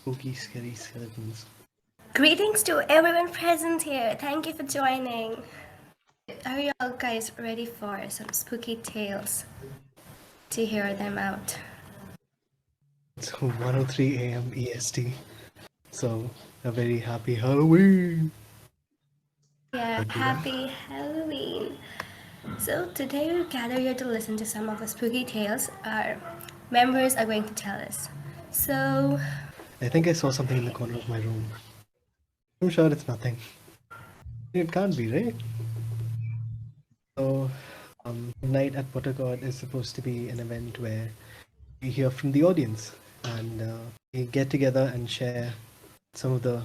spooky, scary skeletons. Greetings to everyone present here. Thank you for joining. Are you all guys ready for some spooky tales to hear them out? It's 1:03 a.m. EST, so a very happy Halloween. Yeah, Everyone. happy Halloween. So today we're gathered here to listen to some of the spooky tales our members are going to tell us. So I think I saw something in the corner of my room. I'm sure it's nothing. It can't be, right? So, Night at Pottercourt is supposed to be an event where we hear from the audience and we get together and share some of the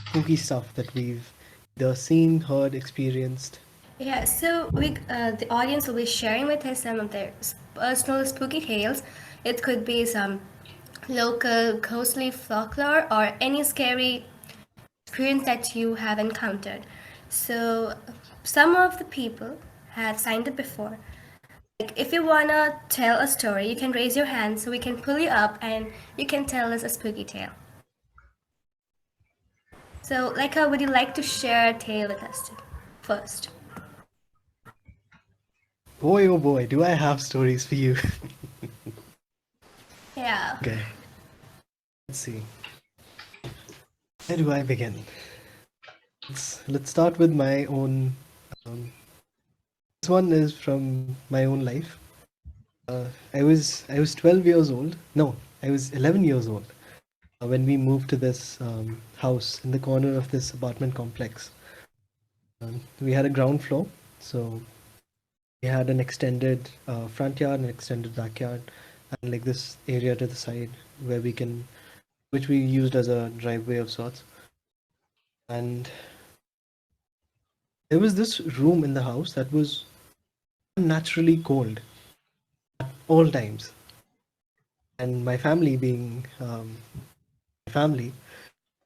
spooky stuff that we've either seen, heard, experienced. yeah, so the audience will be sharing with us some of their personal spooky tales. It could be some local ghostly folklore or any scary experience that you have encountered. So, some of the people have signed up before. Like, if you wanna tell a story, you can raise your hand so we can pull you up and you can tell us a spooky tale. So, Leica, would you like to share a tale with us first? Boy, oh boy, do I have stories for you. Yeah. Okay, let's see. Where do I begin? Let's start with my own. Um, this one is from my own life. I was 12 years old. No, I was 11 years old when we moved to this house in the corner of this apartment complex. We had a ground floor, so we had an extended front yard, an extended backyard, and like this area to the side where which we used as a driveway of sorts. And there was this room in the house that was unnaturally cold at all times. And my family, being my family,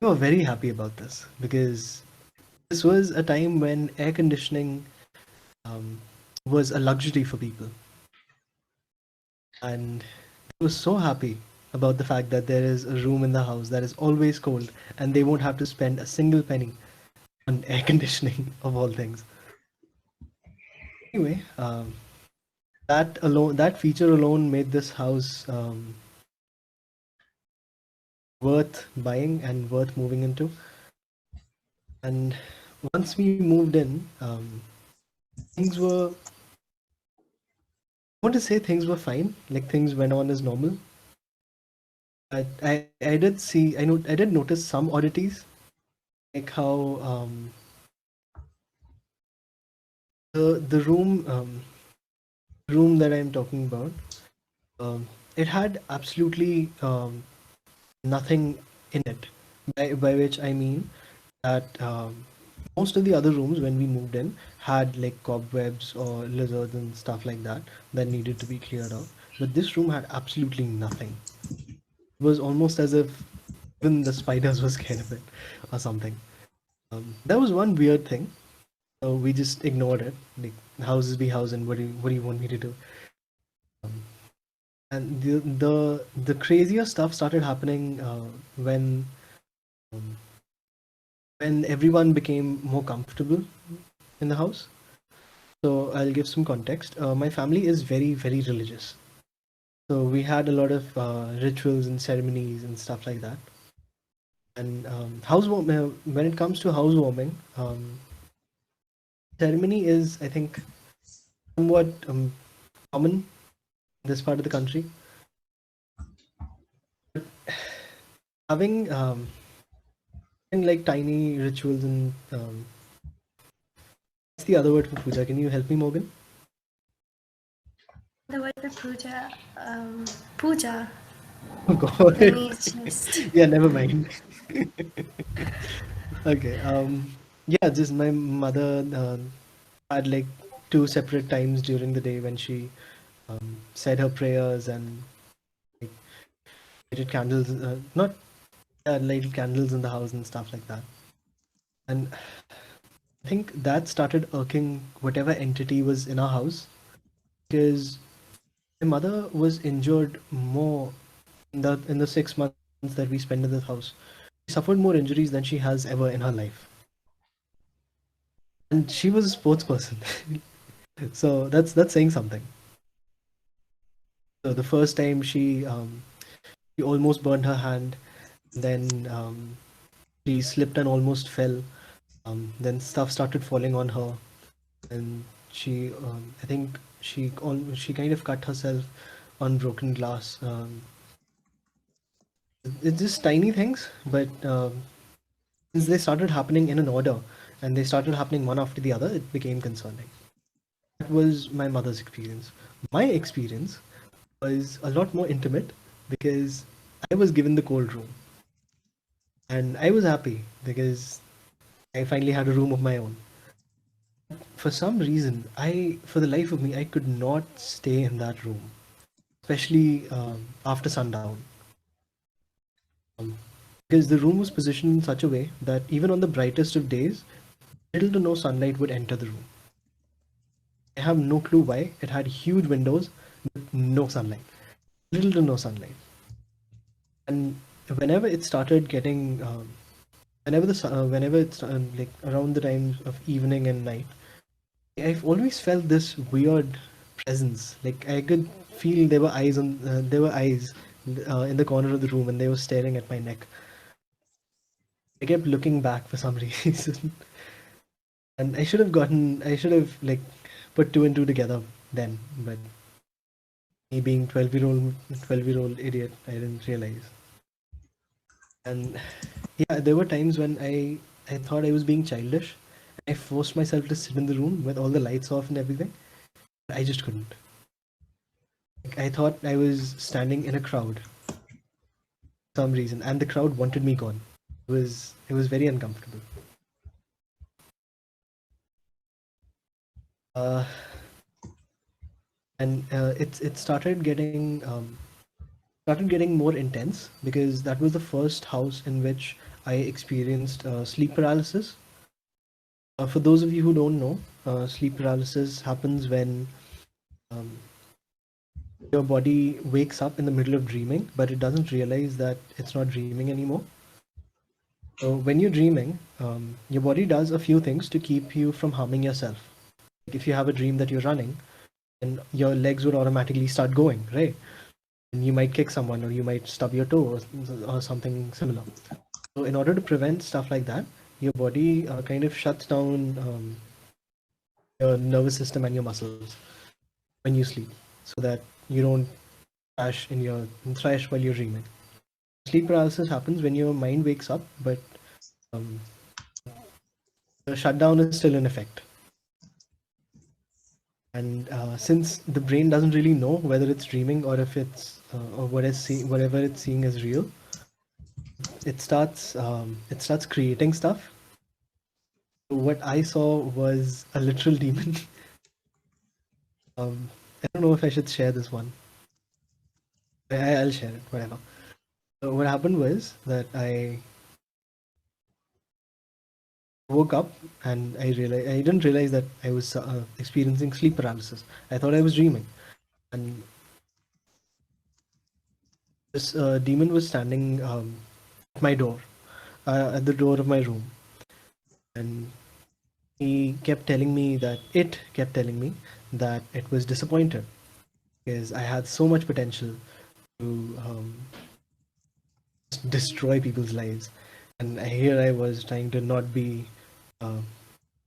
we were very happy about this because this was a time when air conditioning um, was a luxury for people. And I was so happy about the fact that there is a room in the house that is always cold and they won't have to spend a single penny on air conditioning of all things. Anyway, that feature alone made this house worth buying and worth moving into. And once we moved in, things were, I want to say things were fine, like things went on as normal. I did see, I did notice some oddities, like how the room that I'm talking about, um, it had absolutely nothing in it. By which I mean that most of the other rooms when we moved in had like cobwebs or lizards and stuff like that that needed to be cleared out. But this room had absolutely nothing. It was almost as if even the spiders were scared of it or something. That was one weird thing. So we just ignored it. Like houses be house, and what do you want me to do? And the crazier stuff started happening um, when everyone became more comfortable in the house. So I'll give some context. My family is very, very religious. So we had a lot of rituals and ceremonies and stuff like that. And when it comes to housewarming, ceremony is, I think, somewhat common in this part of the country. Having like tiny rituals and what's the other word for puja? Can you help me, Morgan? The word for puja. Oh God. Let me just. Yeah, never mind. Okay. Yeah, just my mother had like two separate times during the day when she said her prayers and like, lighted candles, not lighted candles in the house and stuff like that. And I think that started irking whatever entity was in our house because my mother was injured more in the 6 months months that we spent in this house, she suffered more injuries than she has ever in her life. And she was a sports person. So that's saying something. So the first time she almost burned her hand, then she slipped and almost fell. Then stuff started falling on her, and I think she kind of cut herself on broken glass. It's just tiny things, but since they started happening in an order and they started happening one after the other, it became concerning. That was my mother's experience. My experience was a lot more intimate because I was given the cold room, and I was happy because I finally had a room of my own. For some reason, for the life of me, I could not stay in that room, especially after sundown. Um, because the room was positioned in such a way that even on the brightest of days, little to no sunlight would enter the room. I have no clue why. It had huge windows with no sunlight, little to no sunlight. And whenever it started getting, whenever it's like around the times of evening and night, I've always felt this weird presence. Like I could feel there were eyes in the corner of the room, and they were staring at my neck. I kept looking back for some reason, and I should have like put two and two together then, but me being 12-year-old idiot, I didn't realize. And yeah, there were times when I thought I was being childish. I forced myself to sit in the room with all the lights off and everything. I just couldn't. Like, I thought I was standing in a crowd for some reason, and the crowd wanted me gone. It was very uncomfortable. Uh, and it started getting more intense because that was the first house in which I experienced sleep paralysis. For those of you who don't know, sleep paralysis happens when um, your body wakes up in the middle of dreaming, but it doesn't realize that it's not dreaming anymore. So when you're dreaming, your body does a few things to keep you from harming yourself. Like if you have a dream that you're running, and your legs would automatically start going, right? And you might kick someone, or you might stub your toe, or something similar. So in order to prevent stuff like that, your body kind of shuts down your nervous system and your muscles when you sleep, so that you don't thrash while you're dreaming. Sleep paralysis happens when your mind wakes up, but um, the shutdown is still in effect. And since the brain doesn't really know whether it's dreaming or if it's or whatever it's seeing is real, it starts creating stuff. What I saw was a literal demon. I don't know if I should share this one. I'll share it, whatever. So what happened was that I woke up and I didn't realize that I was experiencing sleep paralysis. I thought I was dreaming, and this demon was standing at my door, at the door of my room, and it kept telling me that it was disappointed because I had so much potential to destroy people's lives, and here I was trying to not be. Uh,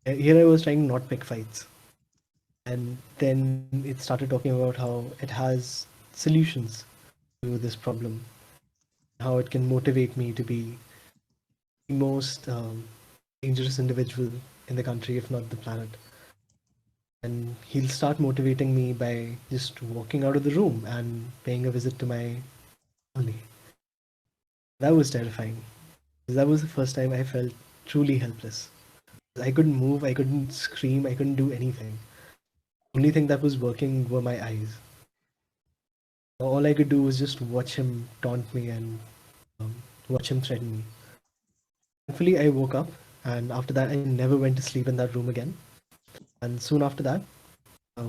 Here I was trying to not pick fights, and then it started talking about how it has solutions to this problem, how it can motivate me to be the most dangerous individual in the country, if not the planet. And he'll start motivating me by just walking out of the room and paying a visit to my family. That was terrifying. That was the first time I felt truly helpless. I couldn't move, I couldn't scream, I couldn't do anything. The only thing that was working were my eyes. All I could do was just watch him taunt me and um, watch him threaten me. Thankfully, I woke up, and after that, I never went to sleep in that room again. And soon after that,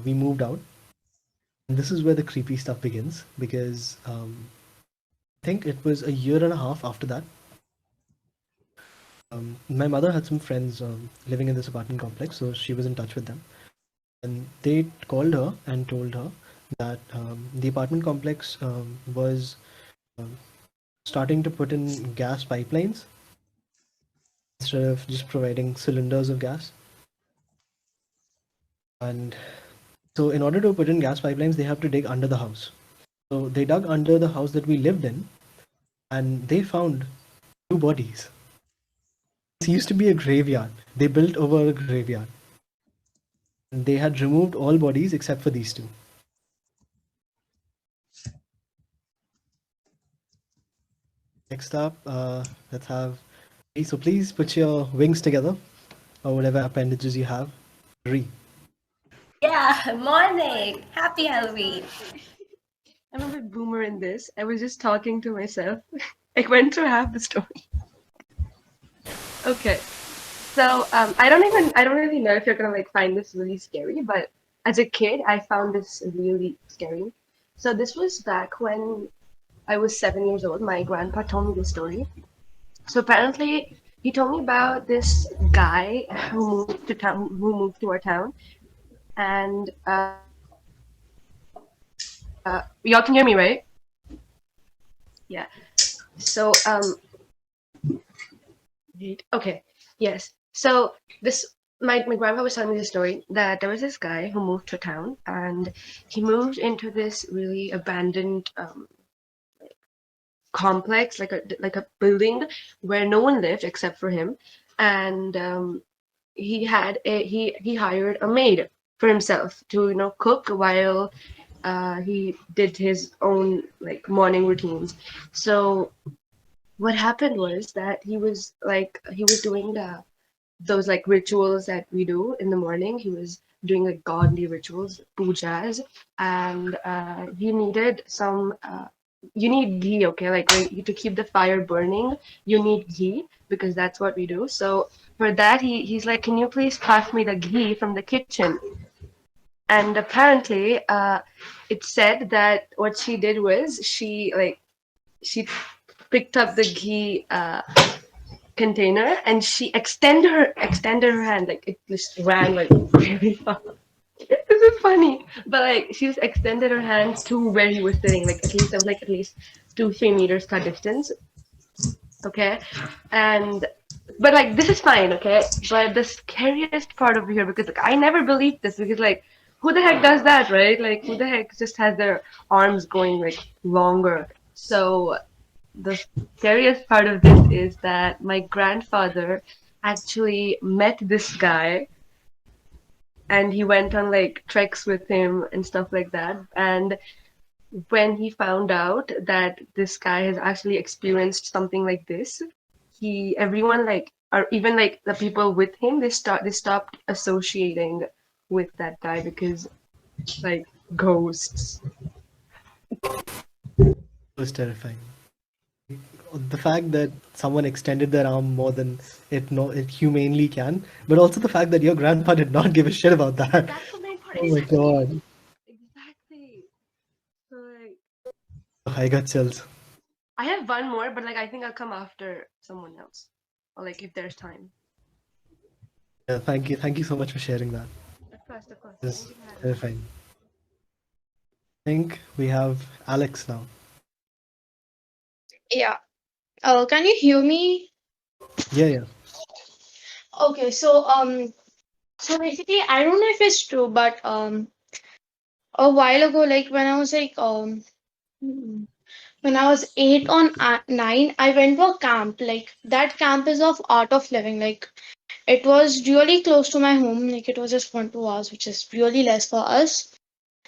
we moved out. And this is where the creepy stuff begins because I think it was a year and a half after that. My mother had some friends living in this apartment complex, so she was in touch with them. And they called her and told her that the apartment complex was um, starting to put in gas pipelines instead of just providing cylinders of gas. And so, in order to put in gas pipelines, they have to dig under the house. So, they dug under the house that we lived in and they found two bodies. This used to be a graveyard. They built over a graveyard. They had removed all bodies except for these two. Next up, let's have. So please put your wings together, or whatever appendages you have. Re. Yeah, morning. Happy Halloween. I'm a bit boomer in this. I was just talking to myself. I went through half the story. Okay. So I don't really know if you're gonna like find this really scary, but as a kid I found this really scary. So this was back when I was 7 years old. My grandpa told me this story. So apparently he told me about this guy who moved to our town, and y'all can hear me, right? Yeah. So wait, okay, yes. So this my grandpa was telling me the story that there was this guy who moved to town, and he moved into this really abandoned complex, like a building where no one lived except for him, and he hired a maid for himself to cook while he did his own like morning routines. So what happened was that he was doing those like rituals that we do in the morning. He was doing like godly rituals, pujas, and he needed some. You need ghee, okay? Like to keep the fire burning, you need ghee because that's what we do. So for that, he's like, "Can you please pass me the ghee from the kitchen?" And apparently, it said that what she did was she picked up the ghee container and she extended her hand, like it just ran like really far. This is funny, but like she just extended her hand to where he was sitting, like at least there was like at least 2-3 meters cut distance. Okay, and but like this is fine, okay, but the scariest part over here, because like I never believed this, because like who the heck does that, right? Like who the heck just has their arms going like longer? So the scariest part of this is that my grandfather actually met this guy and he went on like treks with him and stuff like that. And when he found out that this guy has actually experienced something like this, everyone like, or even like the people with him, they stopped associating with that guy because like ghosts. It was terrifying. The fact that someone extended their arm more than it humanely can, but also the fact that your grandpa did not give a shit about that. That's the main part. Oh my god. Exactly. So like I got chills. I have one more, but like I think I'll come after someone else, or like if there's time. Yeah, thank you. Thank you so much for sharing that. Of course, of course. This Thank is you for having me. terrifying. I think we have Alex now. Yeah. Can you hear me? Yeah, yeah. Okay, so basically, I don't know if it's true, but a while ago, like when I was like hmm, when I was 8 or 9, I went to a camp. Like that camp is of Art of Living. Like it was really close to my home. Like it was just 1 2 hours, which is really less for us.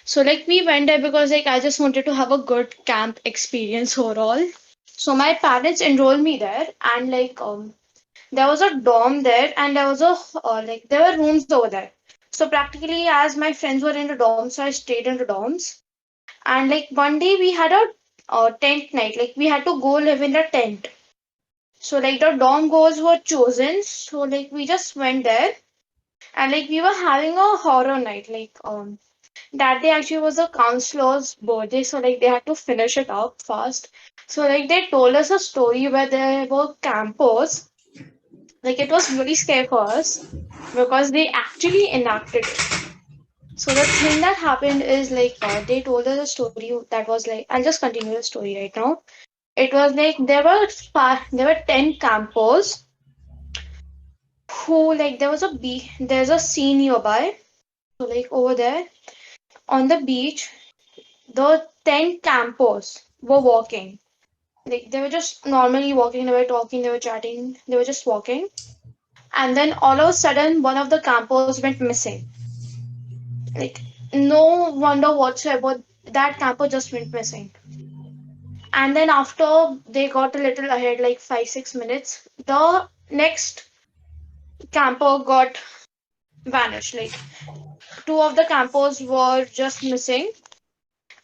So like we went there because like I just wanted to have a good camp experience overall. So my parents enrolled me there, and like there was a dorm there, and there was a like there were rooms over there. So practically, as my friends were in the dorms, so I stayed in the dorms. And like one day we had a tent night. Like we had to go live in the tent. So like the dorm goals were chosen. So like we just went there, and like we were having a horror night. Like That day actually was the counselor's birthday, so like they had to finish it up fast. So like they told us a story where there were campers. Like it was really scary for us because they actually enacted it. So the thing that happened is like they told us a story that was like, I'll just continue the story right now. It was like there were 10 campers who like there's a sea nearby. So like over there on the beach, the 10 campers were walking. Like they were just normally walking, they were talking, they were chatting, they were just walking. And then all of a sudden one of the campers went missing. Like no wonder whatsoever, that camper just went missing. And then after they got a little ahead, like 5 6 minutes, the next camper got vanished. Like two of the campers were just missing,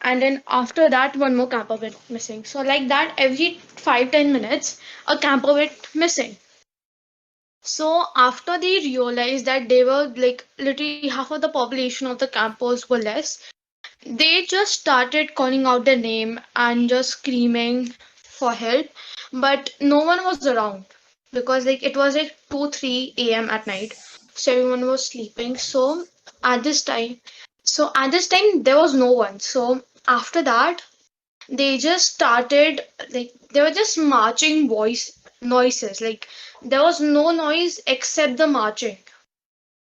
and then after that one more camper went missing. So like that every 5 10 minutes a camper went missing. So after they realized that they were like literally half of the population of the campers were less, they just started calling out their name and just screaming for help, but no one was around because like it was like 2 3 a.m. at night, so everyone was sleeping. At this time at this time there was no one. So after that they just started, like they were just marching voice noises, like there was no noise except the marching.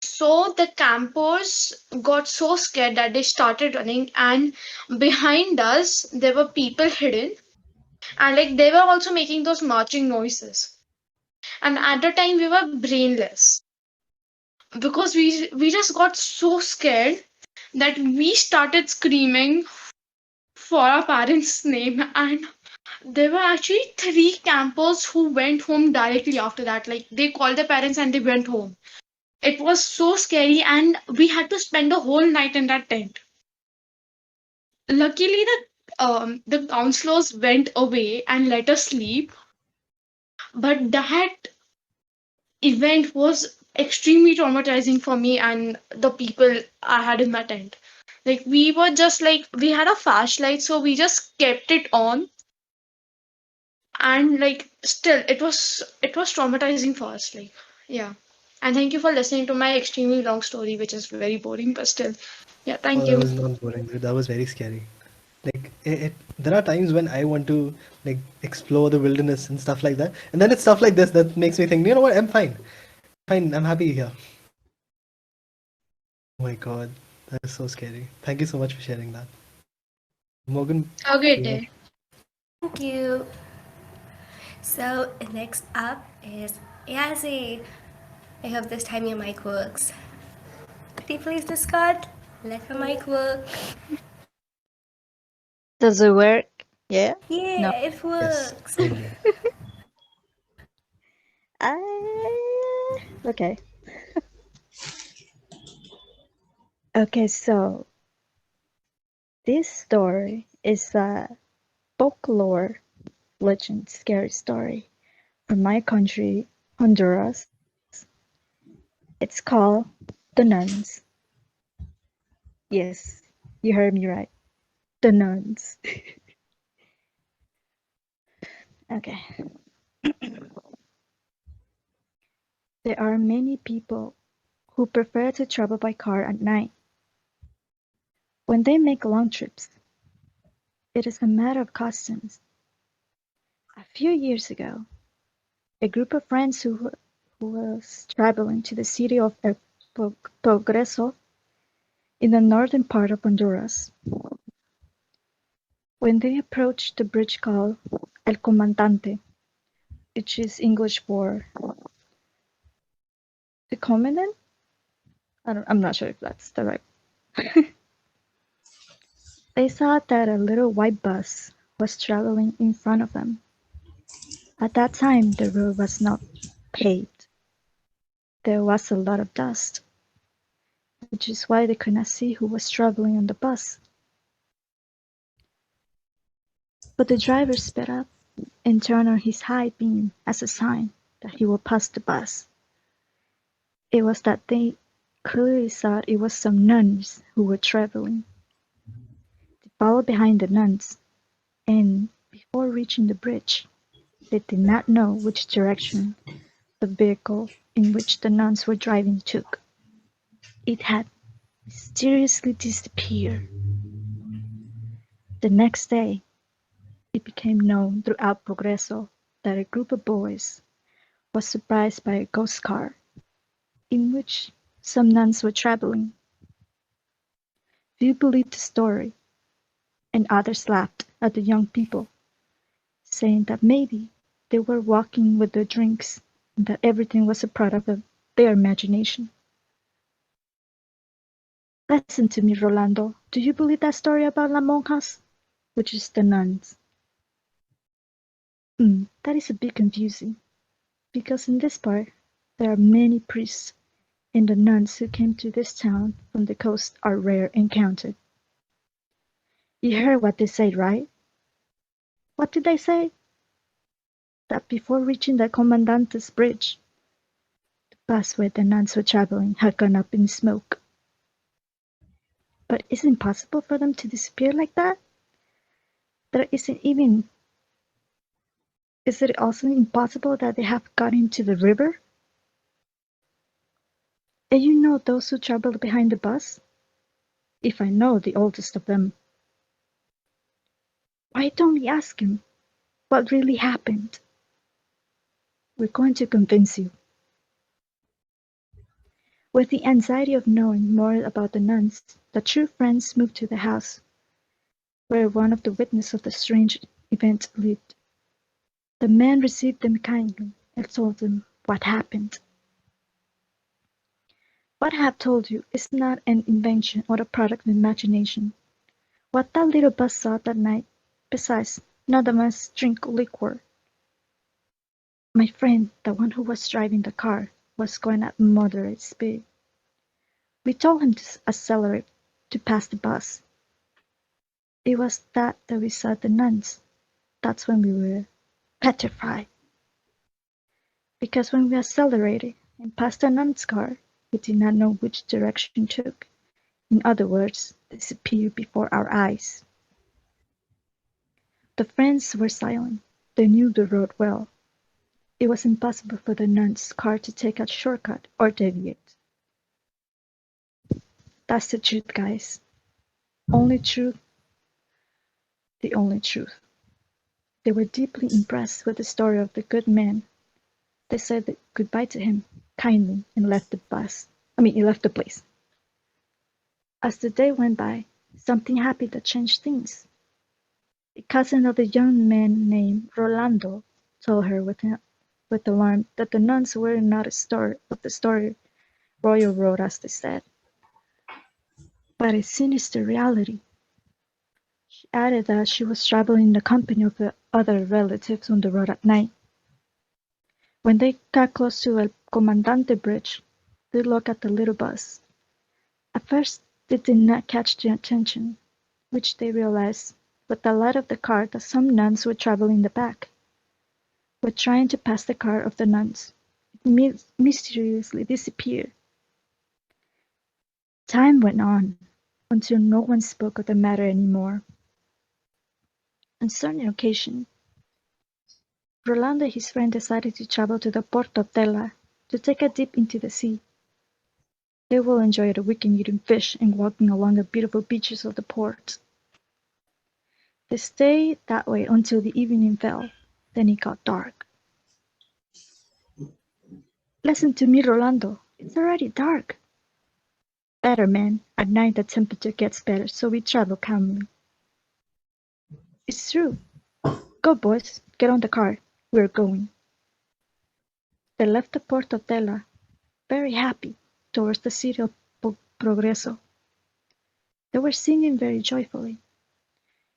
So the campers got so scared that they started running, and behind us there were people hidden, and like they were also making those marching noises. And at the time we were brainless because we just got so scared that we started screaming for our parents' name. And there were actually three campers who went home directly after that. Like they called their parents and they went home. It was so scary, and we had to spend the whole night in that tent. Luckily, the counselors went away and let us sleep, but that event was extremely traumatizing for me and the people I had in my tent. Like we were just like we had a flashlight, so we just kept it on, and like still it was traumatizing for us. Like yeah. And thank you for listening to my extremely long story, which is very boring, but still, yeah. Oh, Thank that you. was not boring, dude. That was very scary. Like there are times when I want to like explore the wilderness and stuff like that, and then it's stuff like this that makes me think, you know what? I'm fine. Fine. I'm happy here. Oh my God, that is so scary. Thank you so much for sharing that, Morgan. Have a great You know, day. Thank you. So next up is Yazzie. I hope this time your mic works. Could you please discard? Let her mic work. Does it work? Yeah? No. Yeah, it yes, works. finally. Okay. Okay, so this story is a folklore legend scary story from my country, Honduras. It's called The Nuns. Yes, you heard me right. The Nuns. Okay. There are many people who prefer to travel by car at night. When they make long trips, it is a matter of customs. A few years ago, a group of friends who was traveling to the city of El Progreso in the northern part of Honduras. When they approached the bridge called El Comandante, which is English for the commandant. I'm not sure if that's the right. They saw that a little white bus was traveling in front of them. At that time, the road was not paved. There was a lot of dust, which is why they could not see who was traveling on the bus. But the driver sped up and turned on his high beam as a sign that he would pass the bus. It was that clearly thought it was some nuns who were traveling. They followed behind the nuns, and, before reaching the bridge, they did not know which direction the vehicle in which the nuns were driving took. It had mysteriously disappeared. The next day, it became known throughout Progreso that a group of boys was surprised by a ghost car in which some nuns were traveling. Few believed the story, and others laughed at the young people, saying that maybe they were walking with their drinks and that everything was a product of their imagination. Listen to me, Rolando. Do you believe that story about las monjas? Which is the nuns. That is a bit confusing, because in this part there are many priests, and the nuns who came to this town from the coast are rare and counted. You heard what they said, right? What did they say? That before reaching the Comandante's bridge, the bus where the nuns were traveling had gone up in smoke. But is it possible for them to disappear like that? There isn't even. Is it also impossible that they have got into the river? And you know those who traveled behind the bus? If I know the oldest of them. Why don't we ask him what really happened? We're going to convince you. With the anxiety of knowing more about the nuns, the two friends moved to the house where one of the witnesses of the strange event lived. The man received them kindly and told them what happened. What I have told you is not an invention or a product of imagination. What that little bus saw that night, besides, none of us drink liquor. My friend, the one who was driving the car, was going at moderate speed. We told him to accelerate to pass the bus. It was that we saw the nuns. That's when we were petrified. Because when we accelerated and passed the nun's car, we did not know which direction took. In other words, disappeared before our eyes. The friends were silent. They knew the road well. It was impossible for the nun's car to take a shortcut or deviate. That's the truth, guys. Only truth, the only truth. They were deeply impressed with the story of the good man. They said goodbye to him kindly and left he left the place. As the day went by, something happened that changed things. A cousin of the young man named Rolando told her with alarm that the nuns were not the story Royal wrote as they said, but a sinister reality. She added that she was traveling in the company of the other relatives on the road at night. When they got close to El Comandante bridge, they looked at the little bus. At first they did not catch their attention, which they realized with the light of the car that some nuns were traveling in the back, were trying to pass the car of the nuns. It mysteriously disappeared. Time went on until no one spoke of the matter anymore. On certain occasion, Rolando and his friend decided to travel to the Port of Tela to take a dip into the sea. They will enjoy the weekend eating fish and walking along the beautiful beaches of the port. They stayed that way until the evening fell. Then it got dark. Listen to me, Rolando. It's already dark. Better, man. At night the temperature gets better, so we travel calmly. It's true. Go, boys. Get on the car. We're going. They left the port of Tela, very happy, towards the city of Progreso. They were singing very joyfully.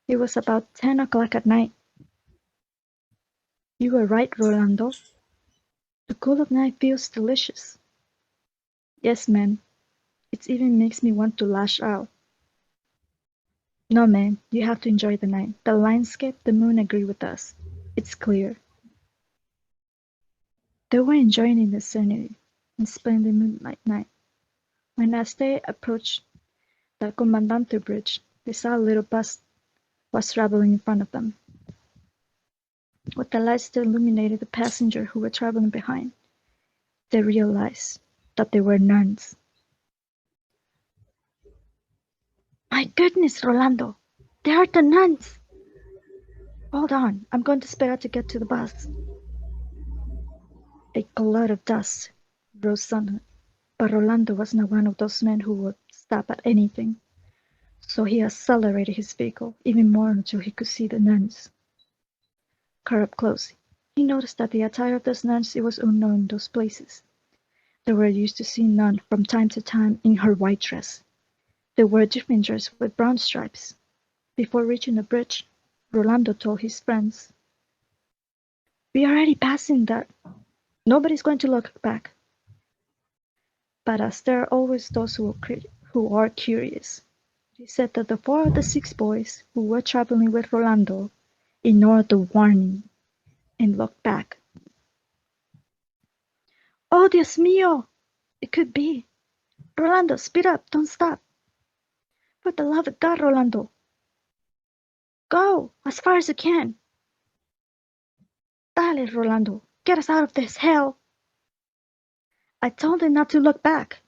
It was about 10 o'clock at night. You were right, Rolando. The cool of night feels delicious. Yes, man. It even makes me want to lash out. No, man, you have to enjoy the night. The landscape, the moon agree with us. It's clear. They were enjoying the scenery and splendid moonlight night. When as they approached the Comandante Bridge, they saw a little bus was traveling in front of them, with the lights that illuminated the passengers who were traveling behind. They realized that they were nuns. My goodness, Rolando! They are the nuns! Hold on, I'm going to speed up to get to the bus. A cloud of dust rose suddenly, but Rolando was not one of those men who would stop at anything, so he accelerated his vehicle even more until he could see the nuns. Caught up close, he noticed that the attire of those nuns was unknown in those places. They were used to seeing Nun from time to time in her white dress. They wore a different dress with brown stripes. Before reaching the bridge, Rolando told his friends, "We are already passing that. Nobody's going to look back." But as there are always those who are curious, he said that the 4 of the 6 boys who were traveling with Rolando ignored the warning and looked back. "Oh, Dios mío! It could be. Rolando, speed up, don't stop. For the love of God, Rolando. Go, as far as you can. Dale, Rolando, get us out of this hell. I told him not to look back."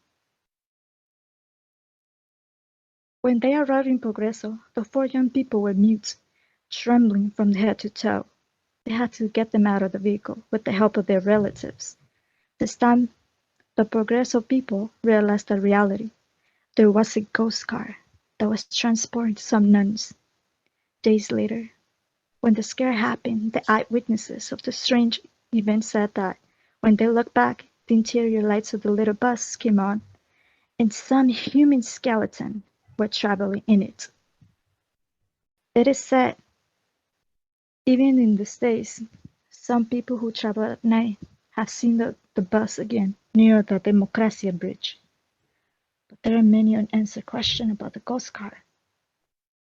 When they arrived in Progreso, the 4 young people were mute, trembling from head to toe. They had to get them out of the vehicle with the help of their relatives. This time, the Progreso people realized the reality. There was a ghost car that was transporting some nuns. Days later, when the scare happened, the eyewitnesses of the strange event said that when they looked back, the interior lights of the little bus came on, and some human skeleton were traveling in it. It is said, even in these days, some people who travel at night have seen the bus again near the Democracia Bridge. But there are many unanswered questions about the ghost car.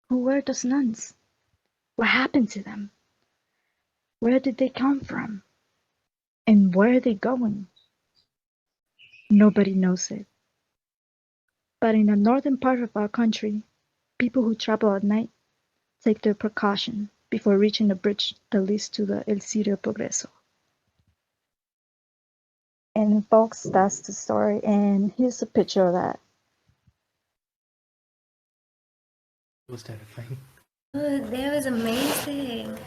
Who were those nuns? What happened to them? Where did they come from? And where are they going? Nobody knows it. But in the northern part of our country, people who travel at night take their precaution before reaching the bridge that leads to the El Cirio Progreso. And folks, that's the story, and here's a picture of that. It was terrifying. Oh, that was amazing.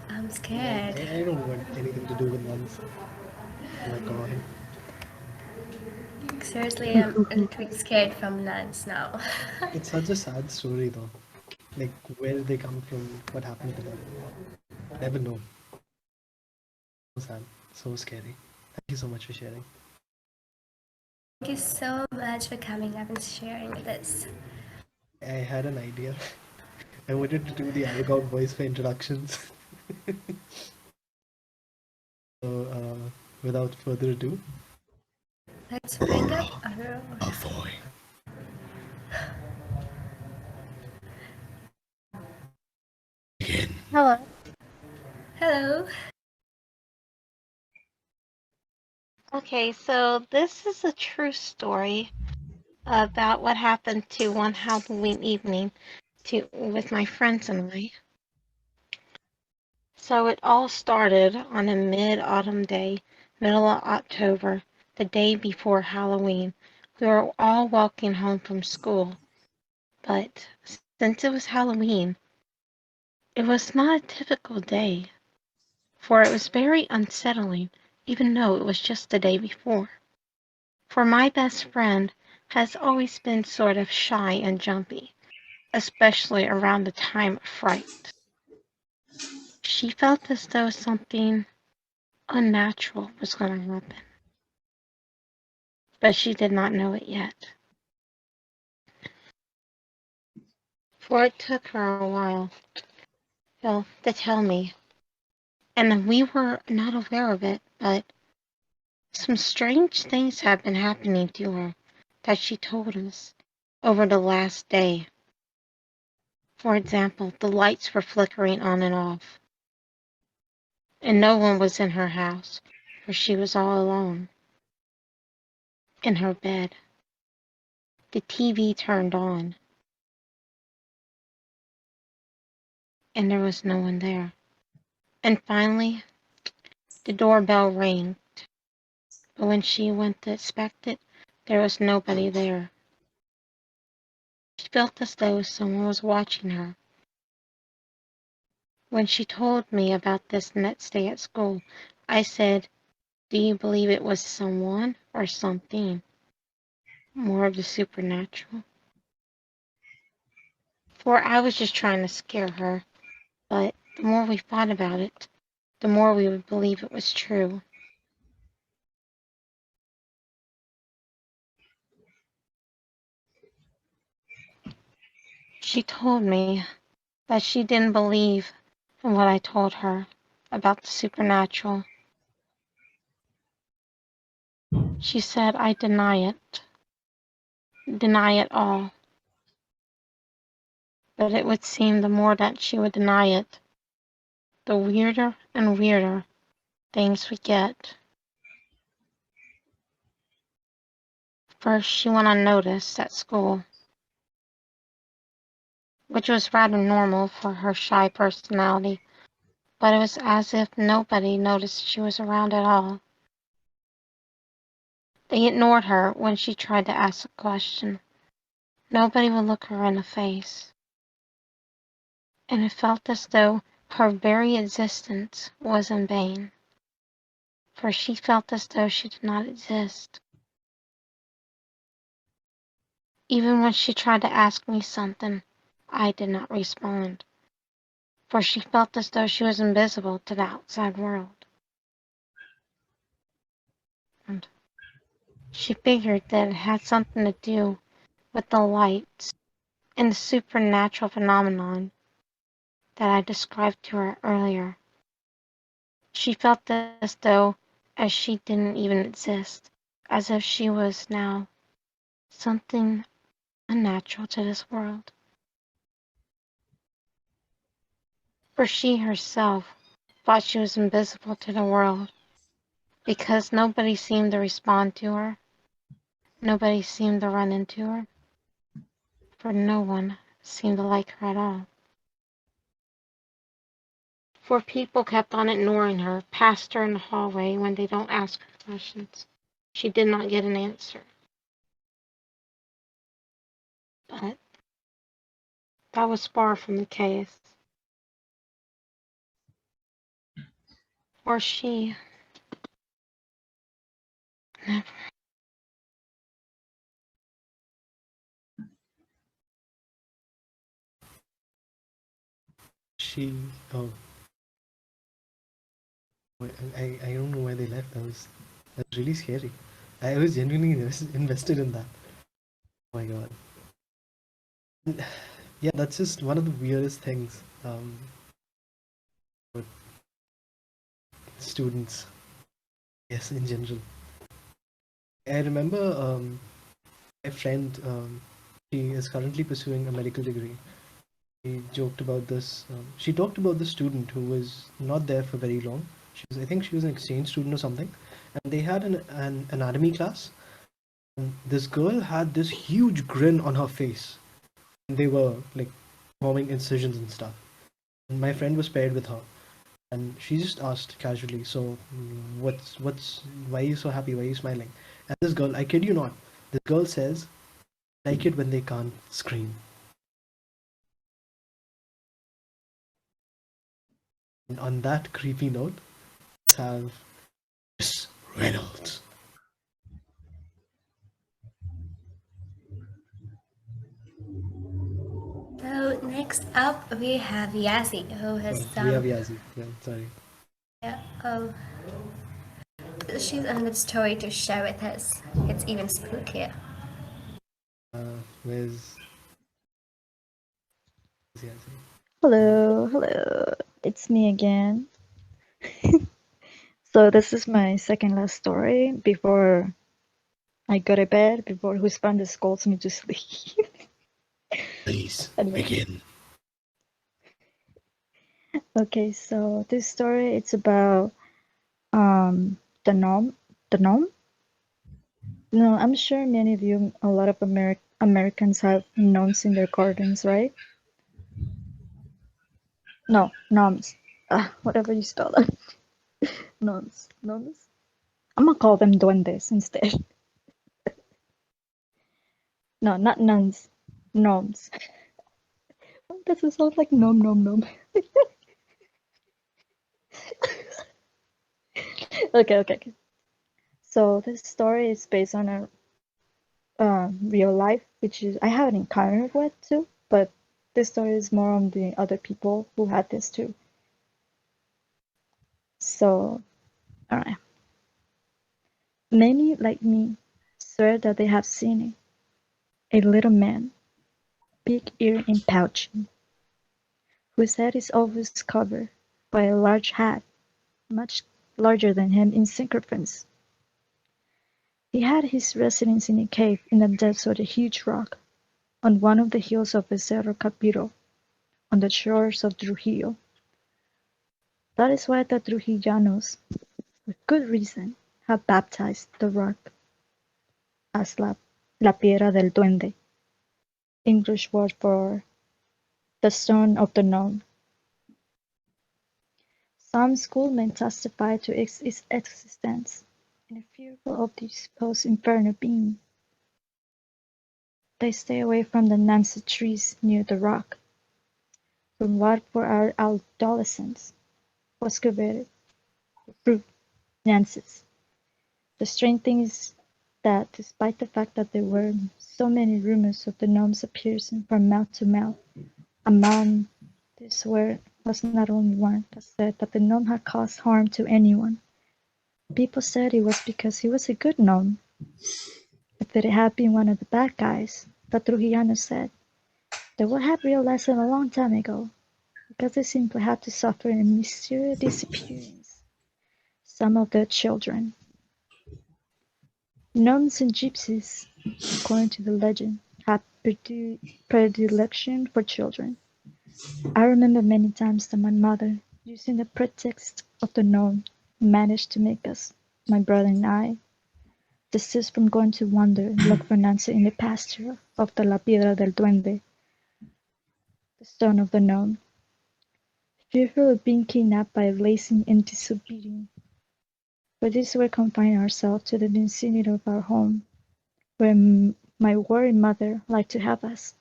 I'm I, scared. I don't want anything to do with nuns. Oh my god. Seriously, I'm a little bit scared from nuns now. It's such a sad story though. Like where did they come from? What happened to them? Never know. So sad. So scary. Thank you so much for sharing. Thank you so much for coming up and sharing this. I had an idea. I wanted to do the arrogant voice for introductions. So without further ado, Let's bring up our... Avoy. Begin. Hello. Hello. Okay, so this is a true story about what happened to one Halloween evening with my friends and I. So it all started on a mid-autumn day, middle of October, the day before Halloween. We were all walking home from school, but since it was Halloween, it was not a typical day, for it was very unsettling, even though it was just the day before. For my best friend has always been sort of shy and jumpy, especially around the time of fright. She felt as though something unnatural was going to happen, but she did not know it yet. For it took her a while, to tell me, and we were not aware of it, but some strange things had been happening to her that she told us over the last day. For example, the lights were flickering on and off, and no one was in her house, for she was all alone in her bed. the TV turned on, and there was no one there. And finally, the doorbell rang, but when she went to inspect it, there was nobody there. She felt as though someone was watching her. When she told me about this next day at school, I said, "Do you believe it was someone or something more of the supernatural?" For I was just trying to scare her, but the more we thought about it, the more we would believe it was true. She told me that she didn't believe in what I told her about the supernatural. She said I deny it all. But it would seem the more that she would deny it, the weirder and weirder things would get. First, she went unnoticed at school, which was rather normal for her shy personality, but it was as if nobody noticed she was around at all. They ignored her when she tried to ask a question. Nobody would look her in the face, and it felt as though her very existence was in vain, for she felt as though she did not exist. Even when she tried to ask me something, I did not respond, for she felt as though she was invisible to the outside world. And she figured that it had something to do with the lights and the supernatural phenomenon that I described to her earlier. She felt as though as she didn't even exist, as if she was now something unnatural to this world. For she herself thought she was invisible to the world, because nobody seemed to respond to her, nobody seemed to run into her, for no one seemed to like her at all. For people kept on ignoring her, past her in the hallway when they don't ask her questions. She did not get an answer. But that was far from the case. For she never. She, oh, I don't know why they left. That was really scary. I was genuinely invested in that. Oh my god. Yeah, that's just one of the weirdest things. With students, yes, in general. I remember my friend. She is currently pursuing a medical degree. She joked about this. She talked about the student who was not there for very long. I think she was an exchange student or something, and they had an anatomy class. And this girl had this huge grin on her face. And they were like forming incisions and stuff. And my friend was paired with her, and she just asked casually, "So, why are you so happy? Why are you smiling?" And this girl, I kid you not, this girl says, "I like it when they can't scream." And on that creepy note, let's have Miss Reynolds. So next up we have Yazzie, who has We have Yazi. Yeah, sorry. yeah, she's another story to share with us. It's even spookier. Where's Yazi? Hello, hello. It's me again. So this is my second last story before I go to bed, before husband scolds me to sleep. Please Anyway, begin. okay, so this story it's about the gnome. The gnome? No, I'm sure many of you, a lot of Americans have gnomes in their gardens, right? No, gnomes. Whatever you spell that. Gnomes. Gnomes? I'm gonna call them duendes instead. No, not nuns. Gnomes. Why does it sound like gnome, gnome, gnome? Okay. So this story is based on a real life, which is I haven't encountered with too, but this story is more on the other people who had this too. So, alright. Many, like me, swear that they have seen it. A little man, big-eared and pouchy, whose head is always covered by a large hat, much larger than him in circumference. He had his residence in a cave in the depths of a huge rock, on one of the hills of the Cerro Capiro, on the shores of Trujillo. That is why the Trujillanos, with good reason, have baptized the rock as La Piedra del Duende, English word for the stone of the gnome. Some schoolmen testify to its existence, and fearful of the supposed infernal being, they stay away from the Nancy trees near the rock, from what for our adolescents was coveted with fruit, Nances. The strange thing is that despite the fact that there were so many rumors of the gnomes appearing from mouth to mouth, among these was not only one that said that the gnome had caused harm to anyone. People said it was because he was a good gnome. If it had been one of the bad guys, the Trujillano said, they would have realized it a long time ago, because they simply had to suffer a mysterious disappearance. Some of their children. Gnomes and gypsies, according to the legend, had predilection for children. I remember many times that my mother, using the pretext of the gnome, managed to make us, my brother and I, desist from going to wander and look for Nancy in the pasture of the La Piedra del Duende, the stone of the gnome, fearful of being kidnapped by a lazy and disobedient. For this we confined ourselves to the vicinity of our home, where my worried mother liked to have us.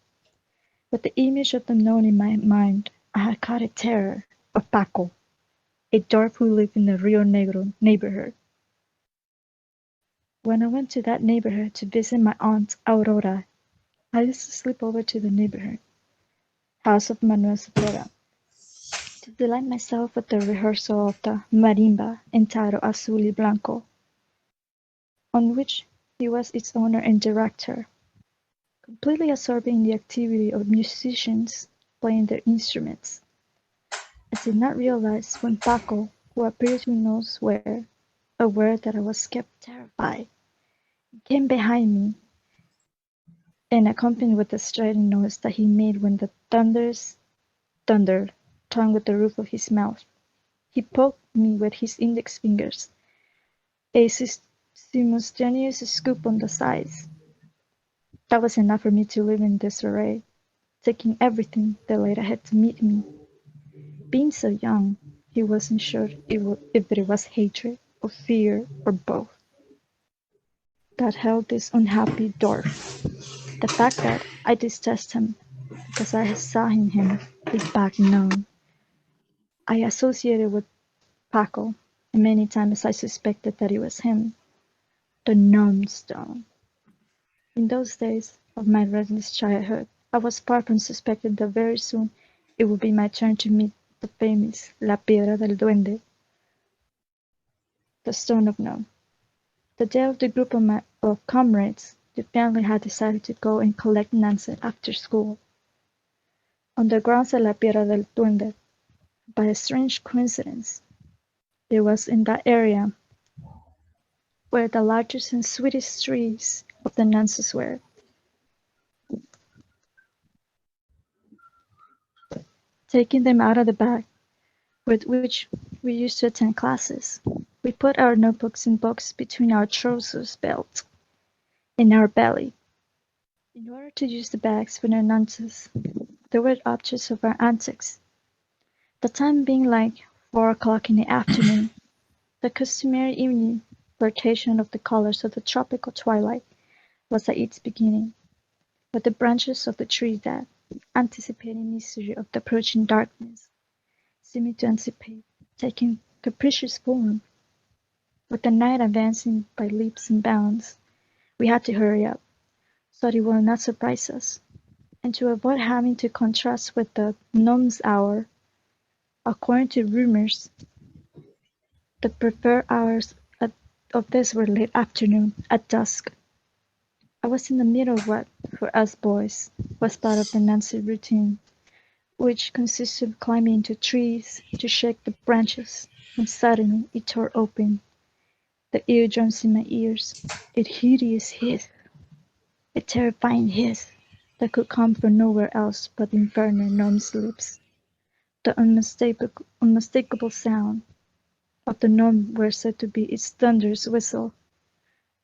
With the image of the gnome in my mind, I had caught a terror of Paco, a dwarf who lived in the Rio Negro neighborhood. When I went to that neighborhood to visit my aunt Aurora, I used to slip over to the neighborhood house of Manuel Cepeda to delight myself with the rehearsal of the marimba entitled Azul y Blanco, on which he was its owner and director, completely absorbed in the activity of musicians playing their instruments. I did not realize when Paco, who appeared to know swear, aware that I was kept terrified, came behind me and accompanied with the striding noise that he made when the thunder tongue with the roof of his mouth. He poked me with his index fingers, a simultaneous scoop on the sides. That was enough for me to live in disarray, taking everything that laid ahead to meet me. Being so young, he wasn't sure if it was hatred or fear or both that held this unhappy dwarf. The fact that I detested him because I saw in him a bad gnome. I associated with Paco, and many times I suspected that it was him, the gnome stone. In those days of my restless childhood, I was far from suspecting that very soon it would be my turn to meet the famous La Piedra del Duende, the stone of gnome. The day of the group of comrades, the family had decided to go and collect Nancy after school. On the grounds of La Piedra del Duende, by a strange coincidence, it was in that area where the largest and sweetest trees of the Nuns were. Taking them out of the bag with which we used to attend classes, we put our notebooks and books between our trousers belt and our belly, In order to use the bags for their nonsense, they were objects of our antics. The time being like 4 o'clock in the afternoon, the customary evening flirtation of the colors of the tropical twilight was at its beginning, but the branches of the trees that, anticipating misery of the approaching darkness, seemed to anticipate taking capricious form. With the night advancing by leaps and bounds, we had to hurry up, so that it would not surprise us, and to avoid having to contrast with the Gnome's hour. According to rumors, the preferred hours of this were late afternoon, at dusk. I was in the middle of what, for us boys, was part of the Nancy routine, which consisted of climbing into trees to shake the branches, when suddenly it tore open, the eardrums in my ears, a hideous hiss, a terrifying hiss that could come from nowhere else but the infernal Gnome's lips. The unmistakable sound of the Gnome were said to be its thunderous whistle,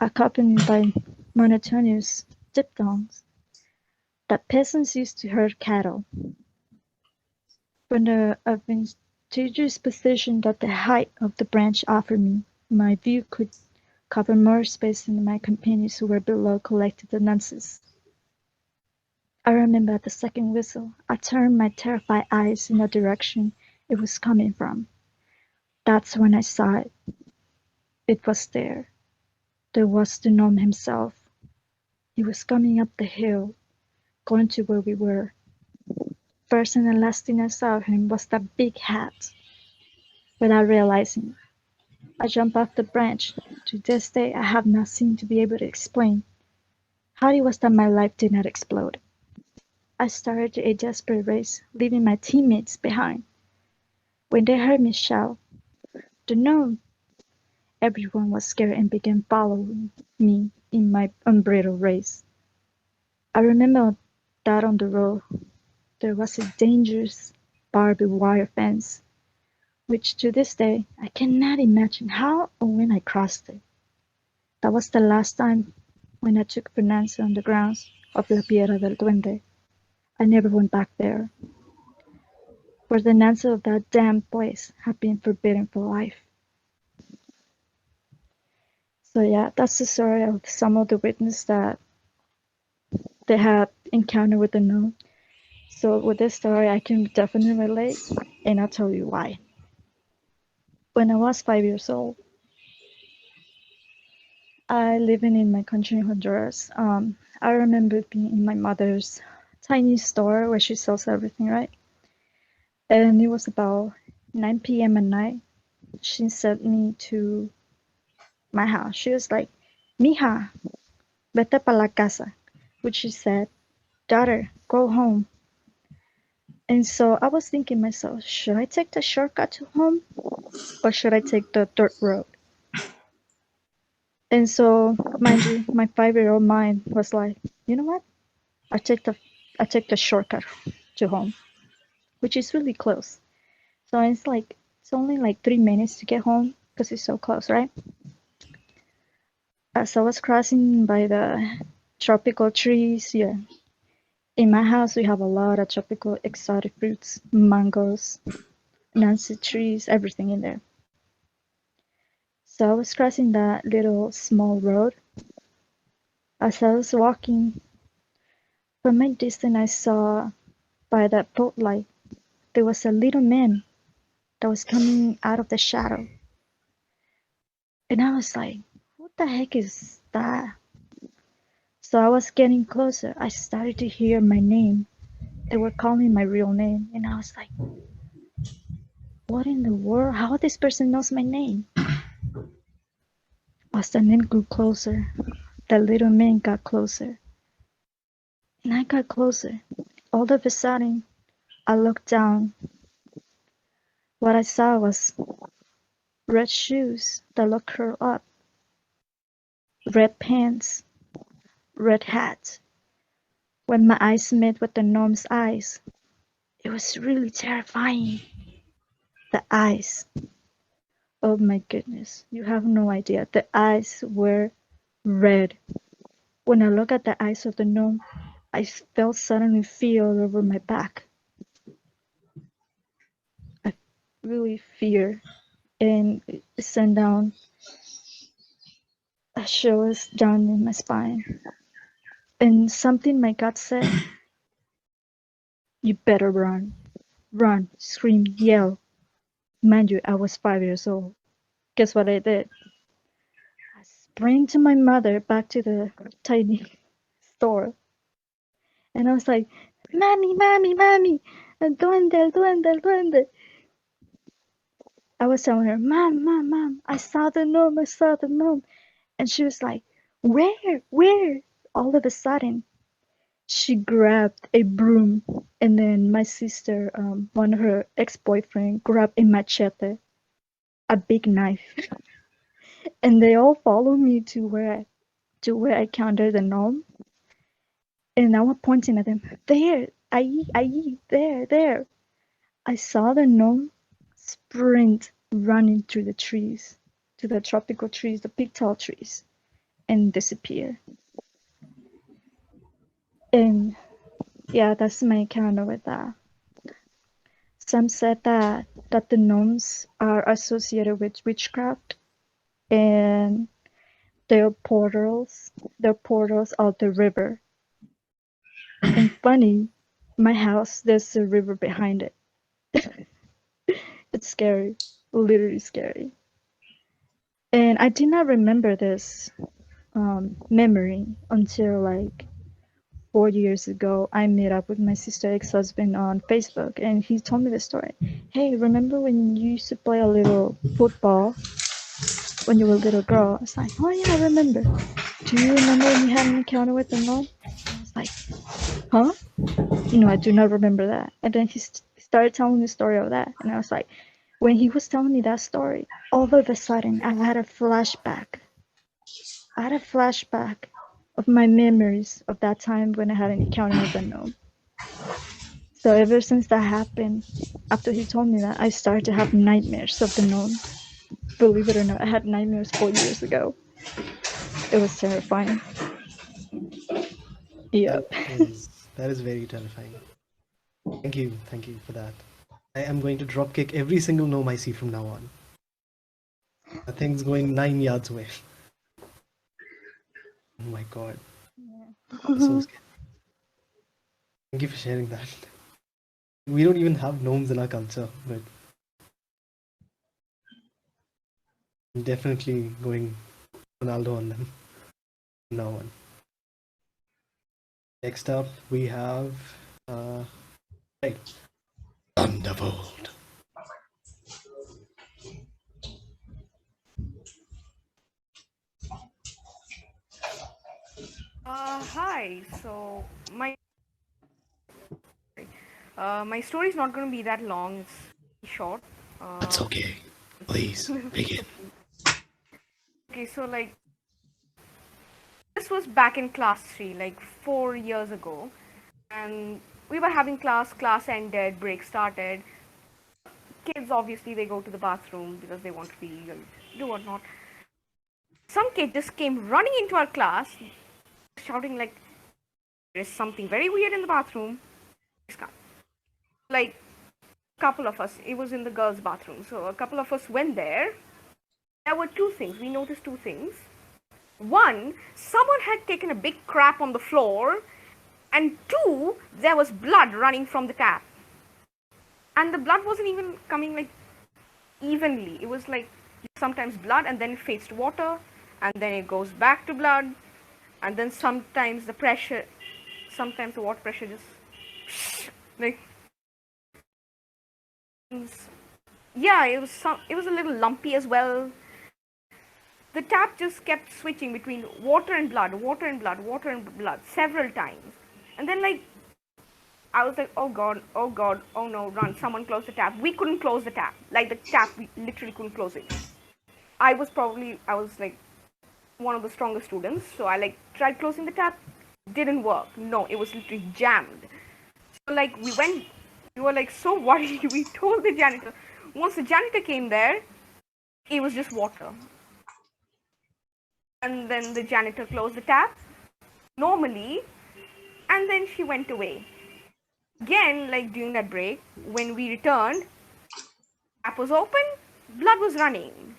accompanied by monotonous diphthongs that peasants used to herd cattle. From the advantageous position that the height of the branch offered me, my view could cover more space than my companions who were below collected the nonsense. I remember at the second whistle, I turned my terrified eyes in the direction it was coming from. That's when I saw it. It was there. There was the Gnome himself. He was coming up the hill, going to where we were. First and the last thing I saw of him was that big hat. Without realizing it, I jumped off the branch. To this day I have not seemed to be able to explain how it was that my life did not explode. I started a desperate race, leaving my teammates behind. When they heard me shout, "The Gnome!" everyone was scared and began following me in my unbridled race. I remember that on the road there was a dangerous barbed wire fence, which to this day I cannot imagine how or when I crossed it. That was the last time when I took Fernando on the grounds of La Piedra del Duende. I never went back there, for the Nancy of that damned place had been forbidden for life. So yeah, that's the story of some of the witnesses that they have encountered with the gnome. So with this story, I can definitely relate, and I'll tell you why. When I was 5 years old, I living in my country in Honduras. I remember being in my mother's tiny store where she sells everything, right? And it was about 9 p.m. at night. She sent me to my house. She was like, "Mija, vete pa la casa," which she said, "Daughter, go home." And so I was thinking myself, should I take the shortcut to home or should I take the dirt road? And so, mind you, my 5-year-old mind was like, you know what? I take the I take the shortcut to home, which is really close. So it's only like 3 minutes to get home because it's so close, right? As I was crossing by the tropical trees, yeah. In my house, we have a lot of tropical exotic fruits, mangoes, Nancy trees, everything in there. So I was crossing that little small road. As I was walking, from my distance, I saw by that boat light there was a little man that was coming out of the shadow. And I was like, what the heck is that? So I was getting closer. I started to hear my name. They were calling my real name. And I was like, what in the world? How this person knows my name? As the name grew closer, the little man got closer. And I got closer. All of a sudden, I looked down. What I saw was red shoes that looked curled up, red pants, red hat. When my eyes met with the gnome's eyes, it was really terrifying. The eyes. Oh my goodness, you have no idea. The eyes were red. When I look at the eyes of the gnome, I felt suddenly fear all over my back. I really fear, and it sent down a shivers down in my spine. And something my gut said, you better run. Run, scream, yell. Mind you, I was 5 years old. Guess what I did? I sprang to my mother back to the tiny store. And I was like, Mommy, Mommy, Mommy, el duende, el duende, el duende. I was telling her, Mom, Mom, Mom, I saw the gnome, I saw the gnome. And she was like, Where? Where? All of a sudden, she grabbed a broom, and then my sister, one of her ex-boyfriend, grabbed a machete, a big knife, and they all followed me to where I encountered the gnome, and I was pointing at them. There, ahí, there. I saw the gnome sprint running through the trees, to the tropical trees, the big tall trees, and disappear. And yeah, that's my encounter with that. Some said that the gnomes are associated with witchcraft, and their portals are the river. And funny, my house, there's a river behind it. It's scary, literally scary. And I did not remember this memory until like 4 years ago. I met up with my sister ex-husband on Facebook, and he told me the story. Hey, remember when you used to play a little football when you were a little girl? I was like, oh yeah, I remember. Do you remember when you had an encounter with the gnome? I was like, huh? I do not remember that. And then he started telling the story of that, and I was like, when he was telling me that story, all of a sudden I had a flashback. Of my memories of that time when I had an encounter with a gnome. So ever since that happened, after he told me that, I started to have nightmares of the gnome. Believe it or not, I had nightmares 4 years ago. It was terrifying. Yep. That is very terrifying. Thank you for that. I am going to drop kick every single gnome I see from now on. That thing's going 9 yards away. Oh my god. That's so scary. Thank you for sharing that. We don't even have gnomes in our culture, but I'm definitely going Ronaldo on them from now on. Next up, we have right, Thunderbolt. Hi. So my story is not going to be that long. It's short. That's okay. Please begin. Okay, so like this was back in class 3, like 4 years ago, and we were having class. Class ended, break started. Kids obviously they go to the bathroom because they want to pee or do whatnot. Some kid just came running into our class, shouting like, "There's something very weird in the bathroom." Like a couple of us, it was in the girls' bathroom, so a couple of us went there. There were two things. We noticed two things. One, someone had taken a big crap on the floor, and two, there was blood running from the tap. And the blood wasn't even coming like evenly. It was like sometimes blood and then it fades to water, and then it goes back to blood, and then sometimes the water pressure just like, yeah, it was a little lumpy as well. The tap just kept switching between water and blood, water and blood, water and blood several times. And then like I was like, oh god, oh no, run, someone close the tap. We couldn't close the tap. Like the tap, we literally couldn't close it. I was like one of the strongest students, so I like tried closing the tap. Didn't work. No, it was literally jammed. So like we were like so worried. We told the janitor. Once the janitor came there, it was just water. And then the janitor closed the tap. normally, and then she went away. Again, like during that break, when we returned, tap was open, blood was running.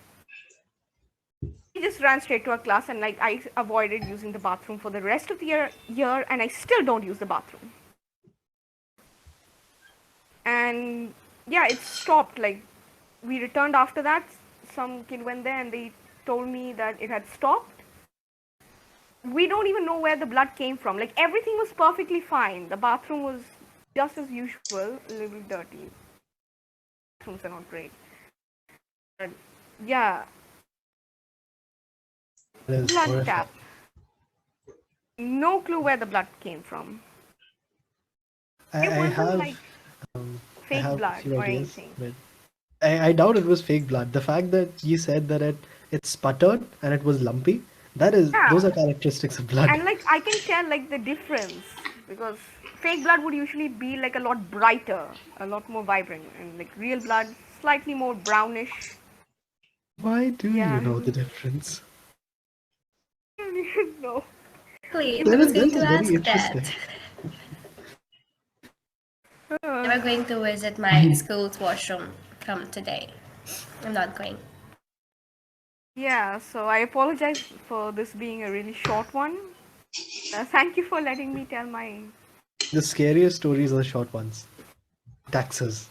We just ran straight to our class, and like I avoided using the bathroom for the rest of the year, and I still don't use the bathroom. And yeah, it stopped. Like we returned after that. Some kid went there and they told me that it had stopped. We don't even know where the blood came from. Like everything was perfectly fine. The bathroom was just as usual, a little dirty. Bathrooms are not great. But yeah, That is blood horrifying. tap. No clue where the blood came from. I, It I wasn't have like I fake have a blood few or ideas, anything. but I doubt it was fake blood. The fact that you said that it sputtered and it was lumpy, those Yeah, are characteristics of blood. and like I can tell like the difference because fake blood would usually be like a lot brighter, a lot more vibrant, and like real blood slightly more brownish. Why do you Yeah, know the difference? I don't even know. Exactly. I That was is going that to is very ask interesting. that. Uh, Never going to visit my school's washroom from today. I'm not going. yeah, so I apologize for this being a really short one. Thank you for letting me tell my. The scariest stories are the short ones. Taxes.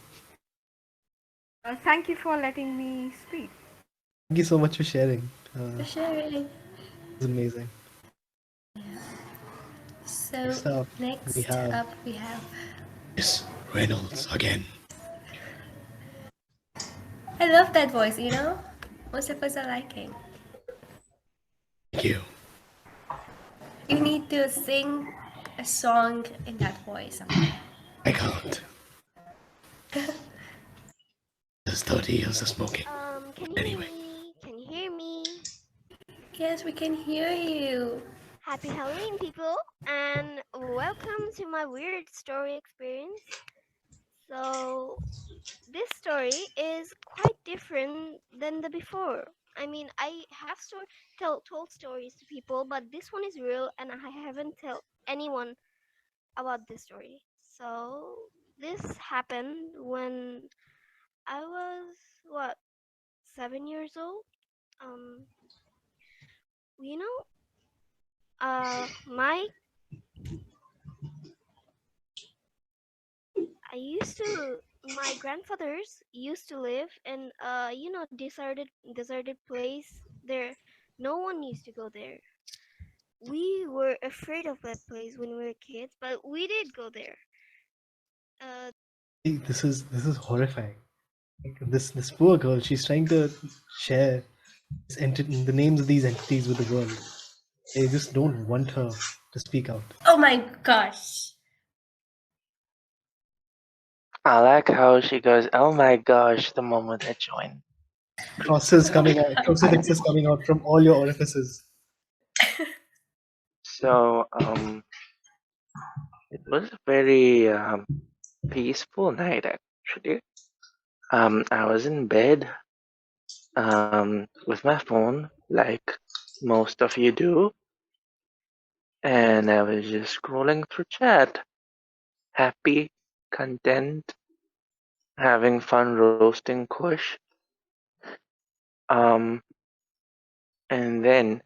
Thank you for letting me speak. Thank you so much for sharing. For sharing. It's amazing. So Next up, we next have up we have. Miss Reynolds again. I love that voice. You know, most of us are liking. Thank you. You need to sing a song in that voice someday. I can't. There's 30 years of smoking. Can you hear Anyway. me? Can you hear me? Yes, we can hear you. Happy Halloween, people, and welcome to my weird story experience. So, this story is quite different than the before. I mean, I have told stories to people, but this one is real, and I haven't told anyone about this story. So, this happened when I was what 7 years old. Um, you know, my my grandfathers used to live in deserted place. There, no one used to go there. We were afraid of that place when we were kids, but we did go there. Uh, This is horrifying. Like, this poor girl, she's trying to share the names of these entities with the world. They just don't want her to speak out. Oh my gosh. I like how she goes, "Oh my gosh," the moment I join. Crucifixes coming out from all your orifices. So, it was a very peaceful night actually. I was in bed with my phone, like most of you do, and I was just scrolling through chat, happy, content, having fun roasting Kush. Um, and then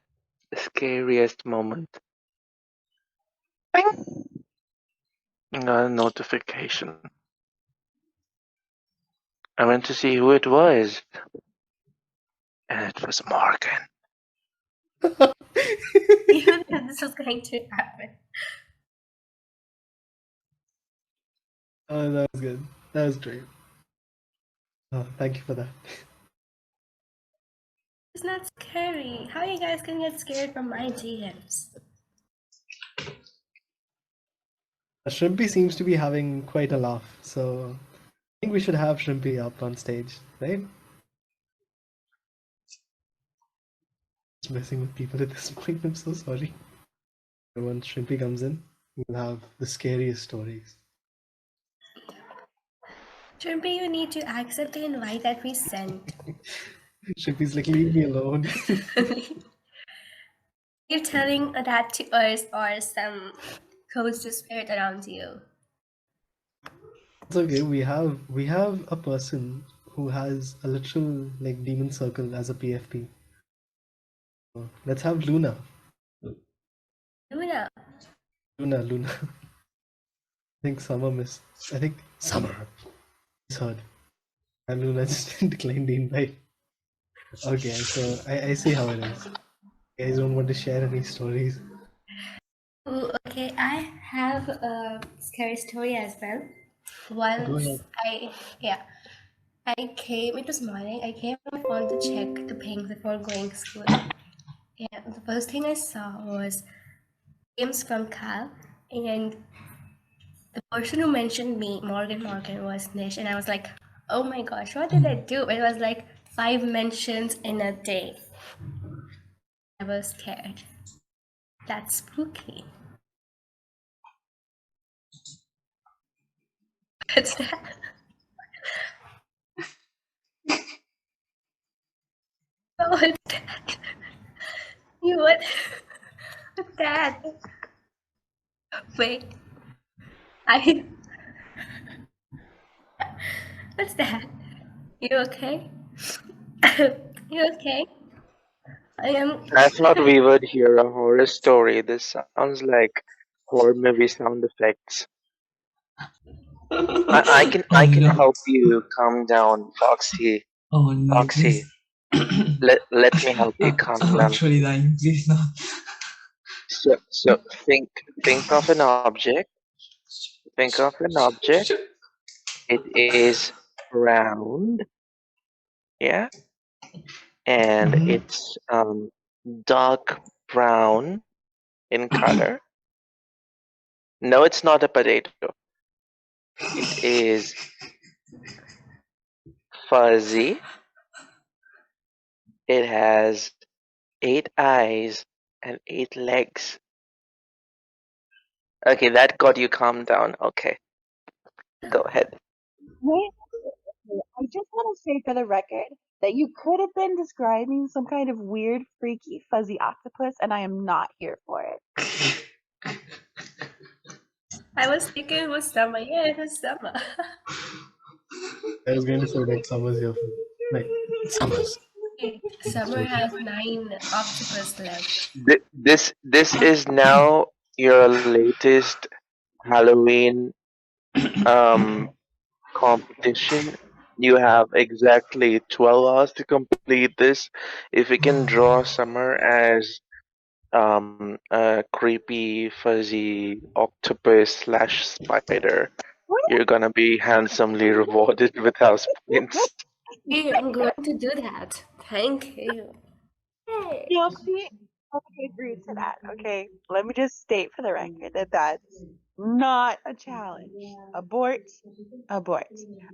the scariest moment. Bing! I got a notification. I went to see who it was, and it was Morgan. You knew this was going to happen. Oh, that was good. That was great. Oh, thank you for that. It's not scary. How are you guys gonna get scared from my GMs? Shrimpy seems to be having quite a laugh, so I think we should have Shrimpy up on stage, right? Just messing with people at this point. I'm so sorry. But once Shrimpy comes in, we'll have the scariest stories. Shrimpy, you need to accept the invite that we sent. Shrimpy's like, leave me alone. Please Are you telling that to us or some ghost spirit around you? It's okay. We have a person who has a literal like demon circle as a PFP. Let's have Luna. Luna. Luna. I think Summer missed. I think Summer misheard. And Luna just declined the invite. Okay, so I see how it is. You guys don't want to share any stories. Ooh, okay, I have a scary story as well. Go Once ahead. I came, it was morning, I came on my phone to check the pings before going to school. Yeah, the first thing I saw was James from Cal, and the person who mentioned me, Morgan, was Nish, and I was like, oh my gosh, what did I do? It was like 5 mentions in a day. I was scared. That's spooky. What's that? What's that? You what? What's that? Wait, I. What's that? You okay? You okay? I am. I thought we would hear a horror story. This sounds like horror movie sound effects. I Oh can no. help you calm down, Foxy. Oh no, Foxy, please. let me help you calm I'm down. actually dying. Please not. So think of an object. Think of an object. It is round, yeah, and Mhm. it's dark brown in color. No, it's not a potato. It is fuzzy. It has 8 eyes and 8 legs. Okay, that got you calmed down. Okay, go ahead. Wait, I just want to say for the record that you could have been describing some kind of weird, freaky, fuzzy octopus, and I am not here for it. I was thinking it was summer. Yeah, it was summer. I was going to say like Summer's here for like Summer's. Okay, summer has 9 octopus left. This is now your latest Halloween um competition. You have exactly 12 hours to complete this. If we can draw Summer as a creepy fuzzy octopus slash spider, you're gonna be handsomely rewarded with house points. Yeah, I'm going to do that. Thank you. Hey. You know, see, I agree to that. Okay, let me just state for the record that that's not a challenge. Abort, abort.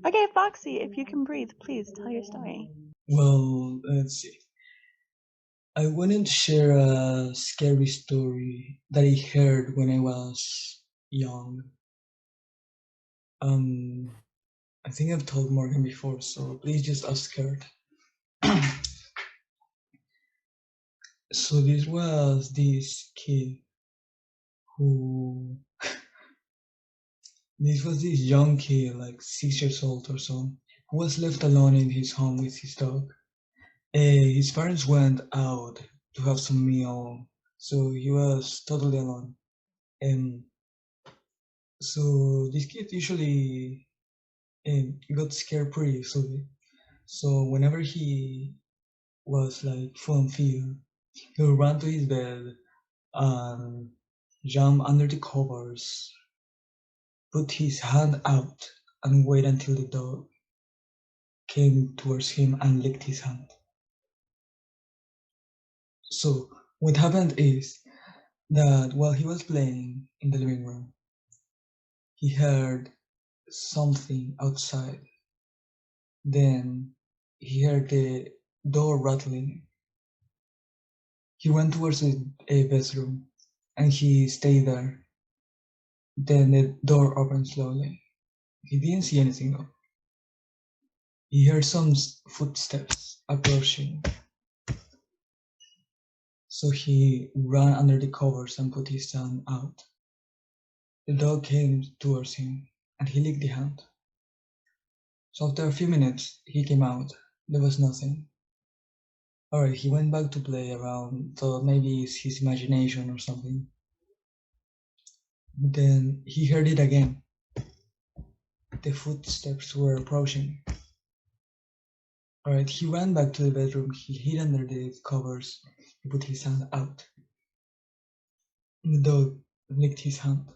Okay, Foxy, if you can breathe, please tell your story. Well, let's see. I wanted to share a scary story that I heard when I was young. I think I've told Morgan before, so please just ask her. So this was this kid who this young kid, like 6 years old or so, who was left alone in his home with his dog. His parents went out to have some meal, so he was totally alone. And so this kid usually got scared pretty easily. So whenever he was like full on fear, he would run to his bed and jump under the covers, put his hand out, and wait until the dog came towards him and licked his hand. So what happened is that while he was playing in the living room, he heard something outside. Then he heard the door rattling. He went towards a bedroom and he stayed there. Then the door opened slowly. He didn't see anything though. He heard some footsteps approaching. So he ran under the covers and put his tongue out. The dog came towards him, and he licked the hand. So after a few minutes, he came out. There was nothing. Alright, he went back to play around, thought maybe it's his imagination or something. But then he heard it again. The footsteps were approaching. Alright, he ran back to the bedroom, he hid under the covers, he put his hand out. The dog licked his hand.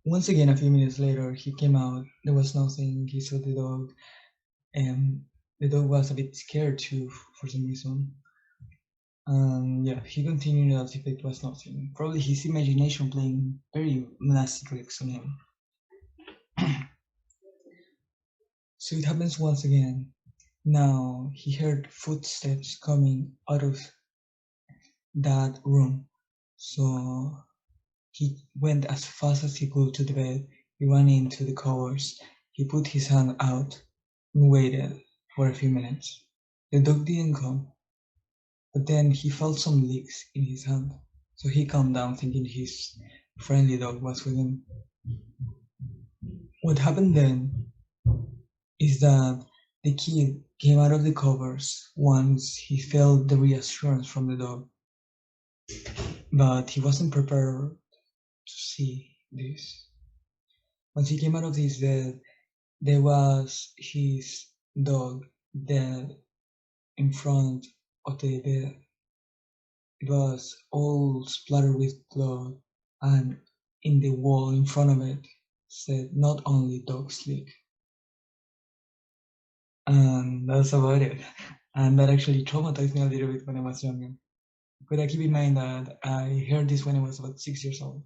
Once again, a few minutes later, he came out, there was nothing, he saw the dog, and the dog was a bit scared too, for some reason. Yeah, he continued as if it was nothing. Probably his imagination playing very nasty tricks on him. So it happens once again. Now he heard footsteps coming out of that room. So he went as fast as he could to the bed. He ran into the covers. He put his hand out and waited for a few minutes. The dog didn't come, but then he felt some licks in his hand. So he calmed down, thinking his friendly dog was with him. What happened then is that the kid came out of the covers once he felt the reassurance from the dog. But he wasn't prepared to see this. Once he came out of his bed, there was his dog dead in front of the bed. It was all splattered with blood, and in the wall in front of it said, "Not only dogs lick." And that's about it. And that actually traumatized me a little bit when I was younger. But I keep in mind that I heard this when I was about 6 years old.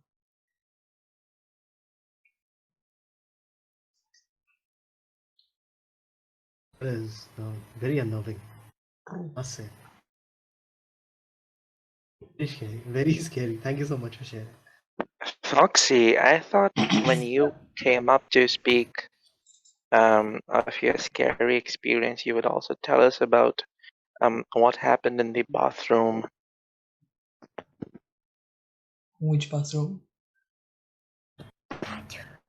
That is very unnerving, I must say. Very scary, very scary. Thank you so much for sharing. Foxy, I thought when you came up to speak of your scary experience, you would also tell us about what happened in the bathroom. Which bathroom?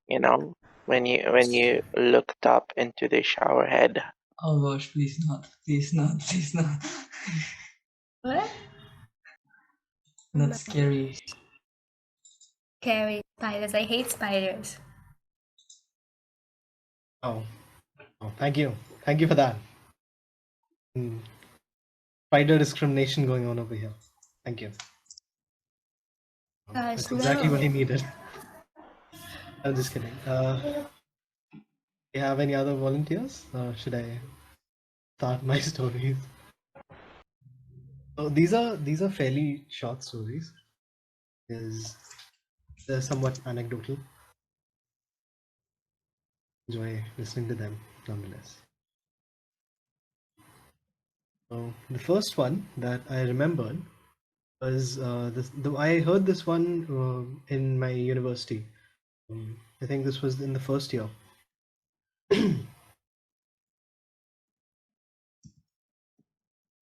You know, when you looked up into the shower head. Oh gosh, please not, please not, please not. What? That's scary. Scary spiders. I hate spiders. Oh, thank you for that. Spider discrimination going on over here. Thank you. Gosh, That's exactly what he no. needed. I'm just kidding. Do you have any other volunteers? Or should I start my stories? So these are fairly short stories. They're somewhat anecdotal. Enjoy listening to them nonetheless. So the first one that I remembered was I heard this one in my university. I think this was in the first year.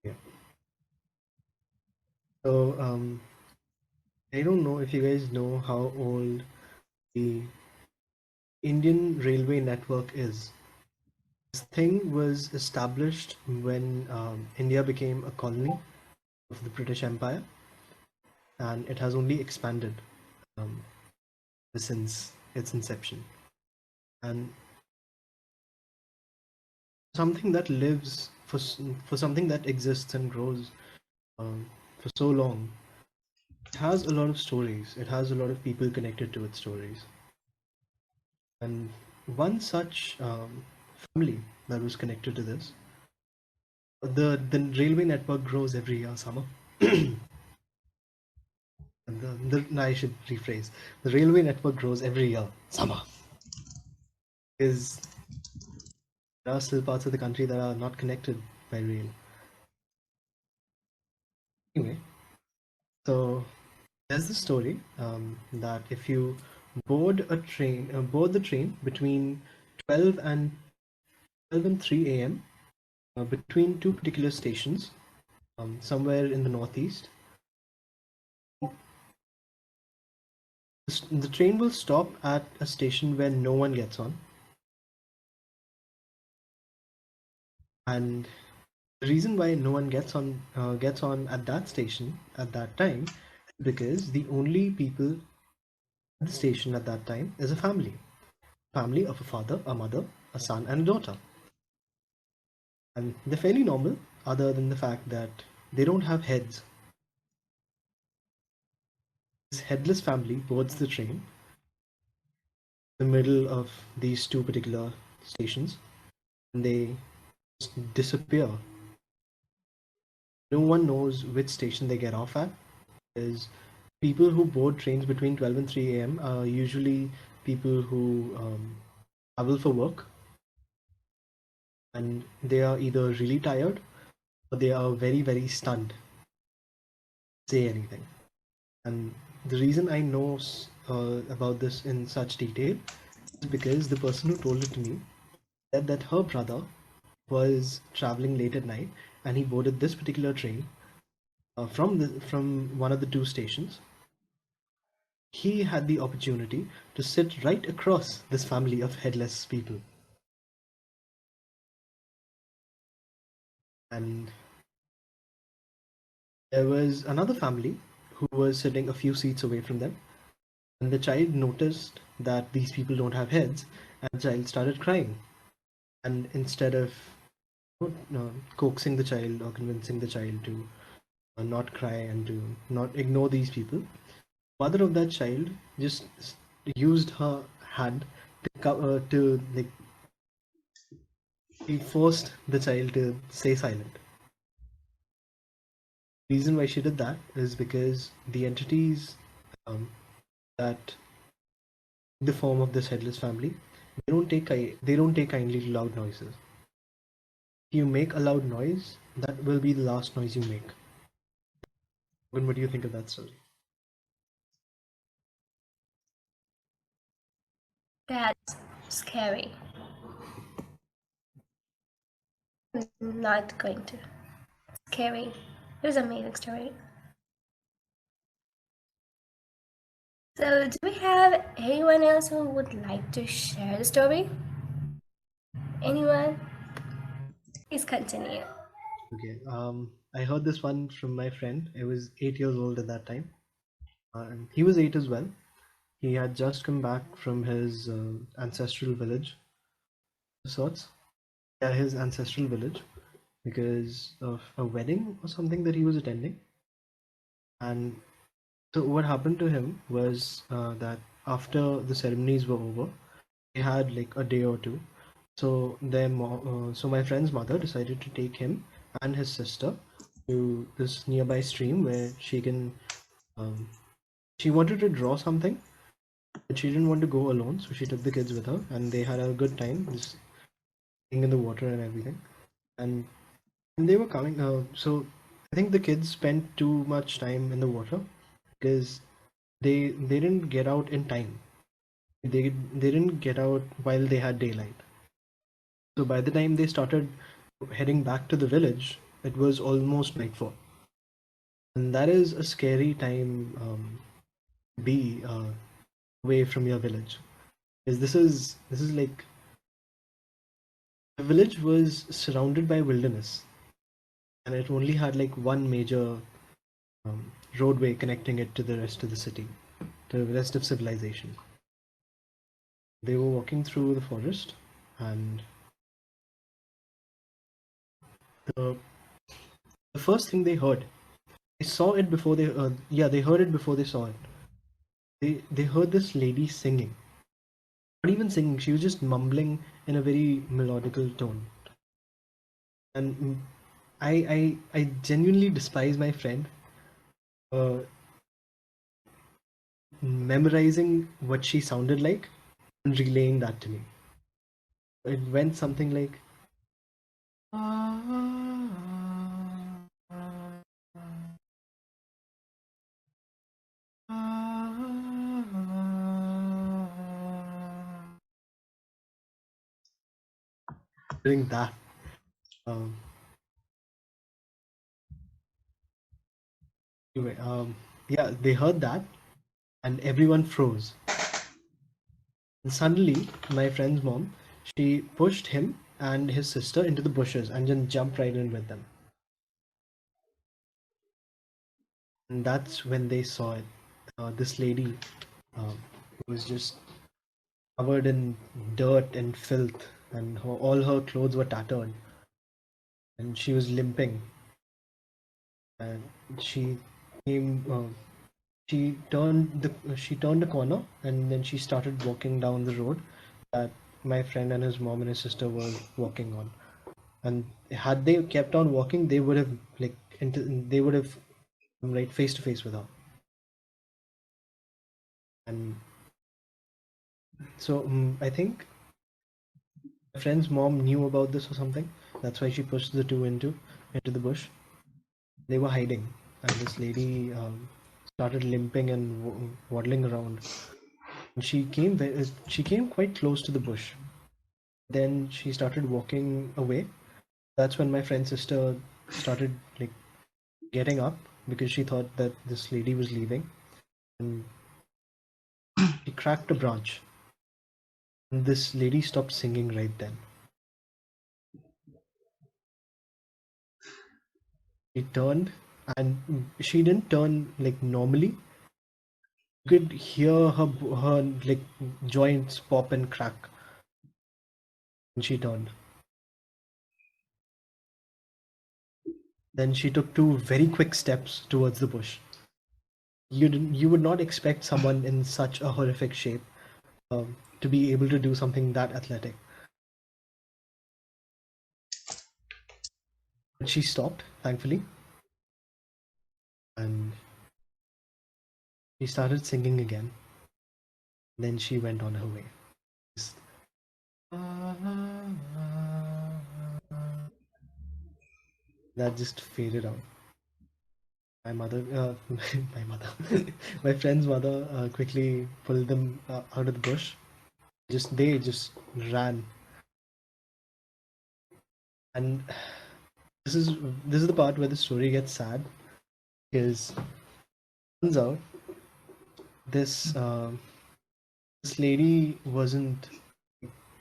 Yeah. So I don't know if you guys know how old the Indian railway network is. This thing was established when India became a colony of the British Empire, and it has only expanded um, since its inception. And something that lives for something that exists and grows for so long, it has a lot of stories. It has a lot of people connected to its stories. And one such family that was connected to this, the railway network grows every year summer. I should rephrase. The railway network grows every year summer. Is there are still parts of the country that are not connected by rail. Anyway, so there's the story that if you board the train between 12 and 3 a.m. Between two particular stations, somewhere in the northeast. The train will stop at a station where no one gets on, and the reason why no one gets on at that station at that time is because the only people at the station at that time is a family of a father, a mother, a son, and a daughter, and they're fairly normal, other than the fact that they don't have heads. This headless family boards the train in the middle of these two particular stations, and they just disappear. No one knows which station they get off at. Is people who board trains between 12 and 3 a.m. are usually people who travel for work, and they are either really tired or they are very, very stunned to say anything. And the reason I know about this in such detail is because the person who told it to me said that her brother was traveling late at night and he boarded this particular train from one of the two stations. He had the opportunity to sit right across this family of headless people. And there was another family who was sitting a few seats away from them. And the child noticed that these people don't have heads, and the child started crying. And instead of coaxing the child or convincing the child to not cry and to not ignore these people, mother of that child just used her hand to like he forced the child to stay silent. The reason why she did that is because the entities um, that the form of this headless family, they don't take kindly to loud noises. If you make a loud noise, that will be the last noise you make. What do you think of that story? That's scary. I'm not going to. Scary. It was an amazing story. So, do we have anyone else who would like to share the story? Anyone? Please continue. Okay. I heard this one from my friend. I was 8 years old at that time, and he was eight as well. He had just come back from his ancestral village of sorts. Yeah, his ancestral village because of a wedding or something that he was attending. And so what happened to him was that after the ceremonies were over, they had like a day or two. So my friend's mother decided to take him and his sister to this nearby stream where um, she wanted to draw something, but she didn't want to go alone, so she took the kids with her, and they had a good time just being in the water and everything. And when they were coming, so I think the kids spent too much time in the water because they didn't get out in time. They didn't get out while they had daylight. So by the time they started heading back to the village, it was almost nightfall, and that is a scary time to be away from your village. Because this is like the village was surrounded by wilderness, and it only had like one major um, roadway connecting it to the rest of the city, to the rest of civilization. They were walking through the forest, and the the first thing they heard, they saw it before they heard it before they saw it. They heard this lady singing, not even singing. She was just mumbling in a very melodical tone, and I genuinely despise my friend uh, memorizing what she sounded like and relaying that to me. It went something like. Doing that. Um, Anyway, yeah, they heard that, and everyone froze. And suddenly, my friend's mom, she pushed him and his sister into the bushes and then jumped right in with them. And that's when they saw it. This lady was just covered in dirt and filth, and all her clothes were tattered, and she was limping. And she came. She turned a corner, and then she started walking down the road that my friend and his mom and his sister were walking on. And had they kept on walking, they would have they would have come right face to face with her. And so I think my friend's mom knew about this or something. That's why she pushed the two into the bush. They were hiding, and this lady started limping and waddling around. And she came quite close to the bush. Then she started walking away. That's when my friend's sister started like getting up because she thought that this lady was leaving, and she cracked a branch. And this lady stopped singing right then. She turned, and she didn't turn like normally. You could hear her like joints pop and crack when she turned. Then she took two very quick steps towards the bush. You would not expect someone in such a horrific shape to be able to do something that athletic. But she stopped, thankfully, and she started singing again. Then she went on her way. Just- That just faded out. My mother, my mother, my friend's mother quickly pulled them out of the bush. They just ran, and this is this is the part where the story gets sad, because turns out this this lady wasn't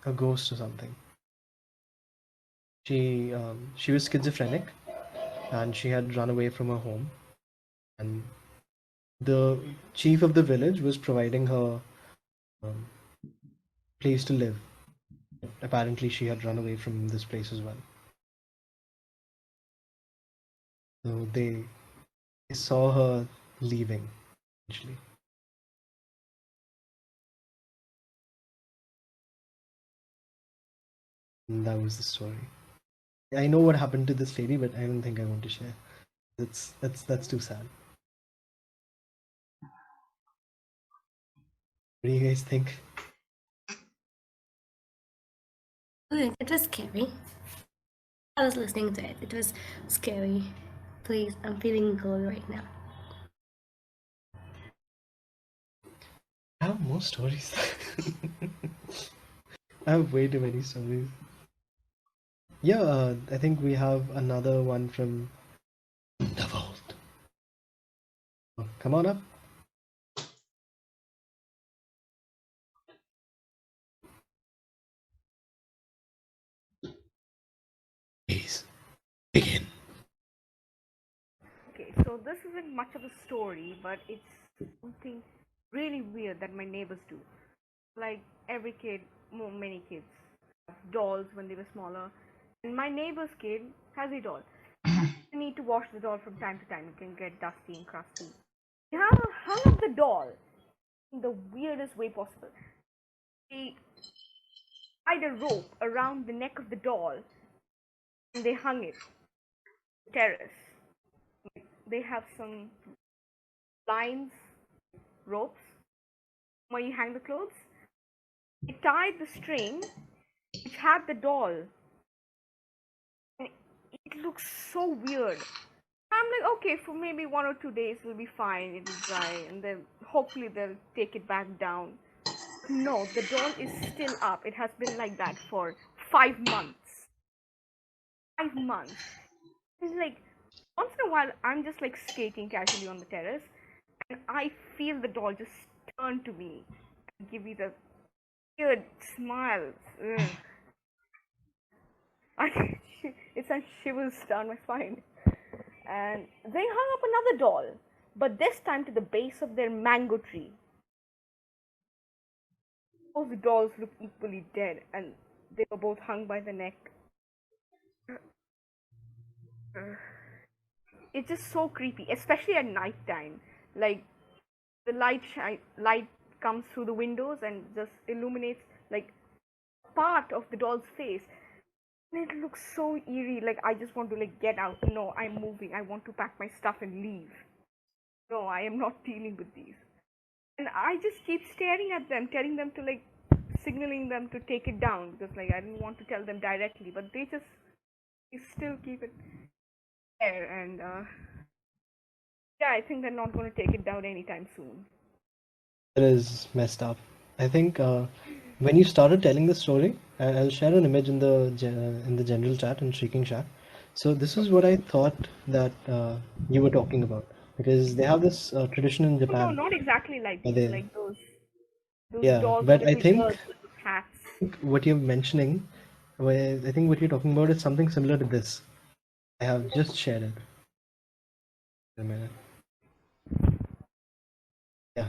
a ghost or something. She was schizophrenic, and she had run away from her home, and the chief of the village was providing her um, place to live. Apparently, she had run away from this place as well. So they saw her leaving, actually. And that was the story. I know what happened to this lady, but I don't think I want to share. That's too sad. What do you guys think? Good. It was scary. I was listening to it. It was scary. Please, I'm feeling cold right now. I have more stories. I have way too many stories. Yeah, I think we have another one from the vault. Oh, come on up. Please begin. Okay, so this isn't much of a story, but it's something really weird that my neighbors do. Like every kid, many kids have dolls when they were smaller, and my neighbor's kid has a doll. You need to wash the doll from time to time. It can get dusty and crusty. They have hung up the doll in the weirdest way possible. They tied a rope around the neck of the doll and they hung it terrace. They have some lines, ropes where you hang the clothes. They tied the string which had the doll. And it looks so weird. I'm like, okay, for maybe 1 or 2 days it'll be fine, it'll dry, and then hopefully they'll take it back down. No, the doll is still up. It has been like that for 5 months. 5 months. It's like Once in a while, I'm just like skating casually on the terrace, and I feel the doll just turn to me and give me the weird smiles. Ugh. It sends shivers down my spine. And they hung up another doll, but this time to the base of their mango tree. Both dolls looked equally dead, and they were both hung by the neck. It's just so creepy, especially at night time. Like the light comes through the windows and just illuminates like part of the doll's face. And it looks so eerie. Like I just want to like get out. No, I'm moving. I want to pack my stuff and leave. No, I am not dealing with these. And I just keep staring at them, telling them to like signaling them to take it down because like I didn't want to tell them directly, but they still keep it there. And yeah, I think they're not going to take it down anytime soon. It is messed up. I think when you started telling the story, I'll share an image in the general chat in Shrieking Shack. So this is what I thought that you were talking about, because they have this tradition in No, Japan. not exactly like where these, they, like those yeah, dolls but with I little think girls with those hats. what you're mentioning, I think what you're talking about is something similar to this. I have just shared it. Wait a minute. Yeah,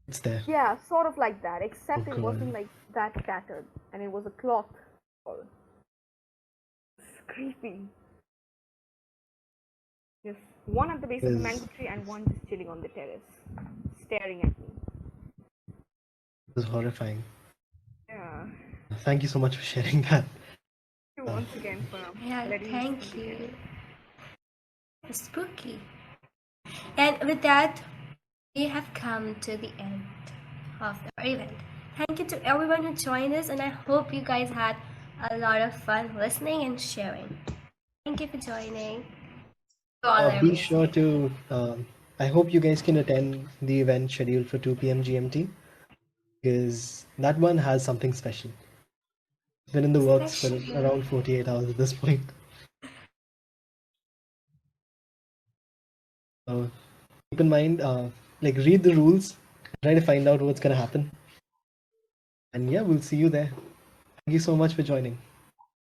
it's there. Yeah, sort of like that, Oh except it god. wasn't like that tattered, and it was a cloth doll. It's creepy. Just one at the base of the mango tree and one just chilling on the terrace, staring at me. It was horrifying. Yeah. Thank you so much for sharing that. Thank you once again for Yeah, letting me thank speak again. you. Spooky. And with that, we have come to the end of our event. Thank you to everyone who joined us, and I hope you guys had a lot of fun listening and sharing. Thank you for joining. You all are Be sure amazing. to. I hope you guys can attend the event scheduled for 2 p.m. GMT, because that one has something special. It's been in the works for Especially. around 48 hours at this point. So keep in mind, like read the rules, try to find out what's gonna happen, and yeah, we'll see you there. Thank you so much for joining.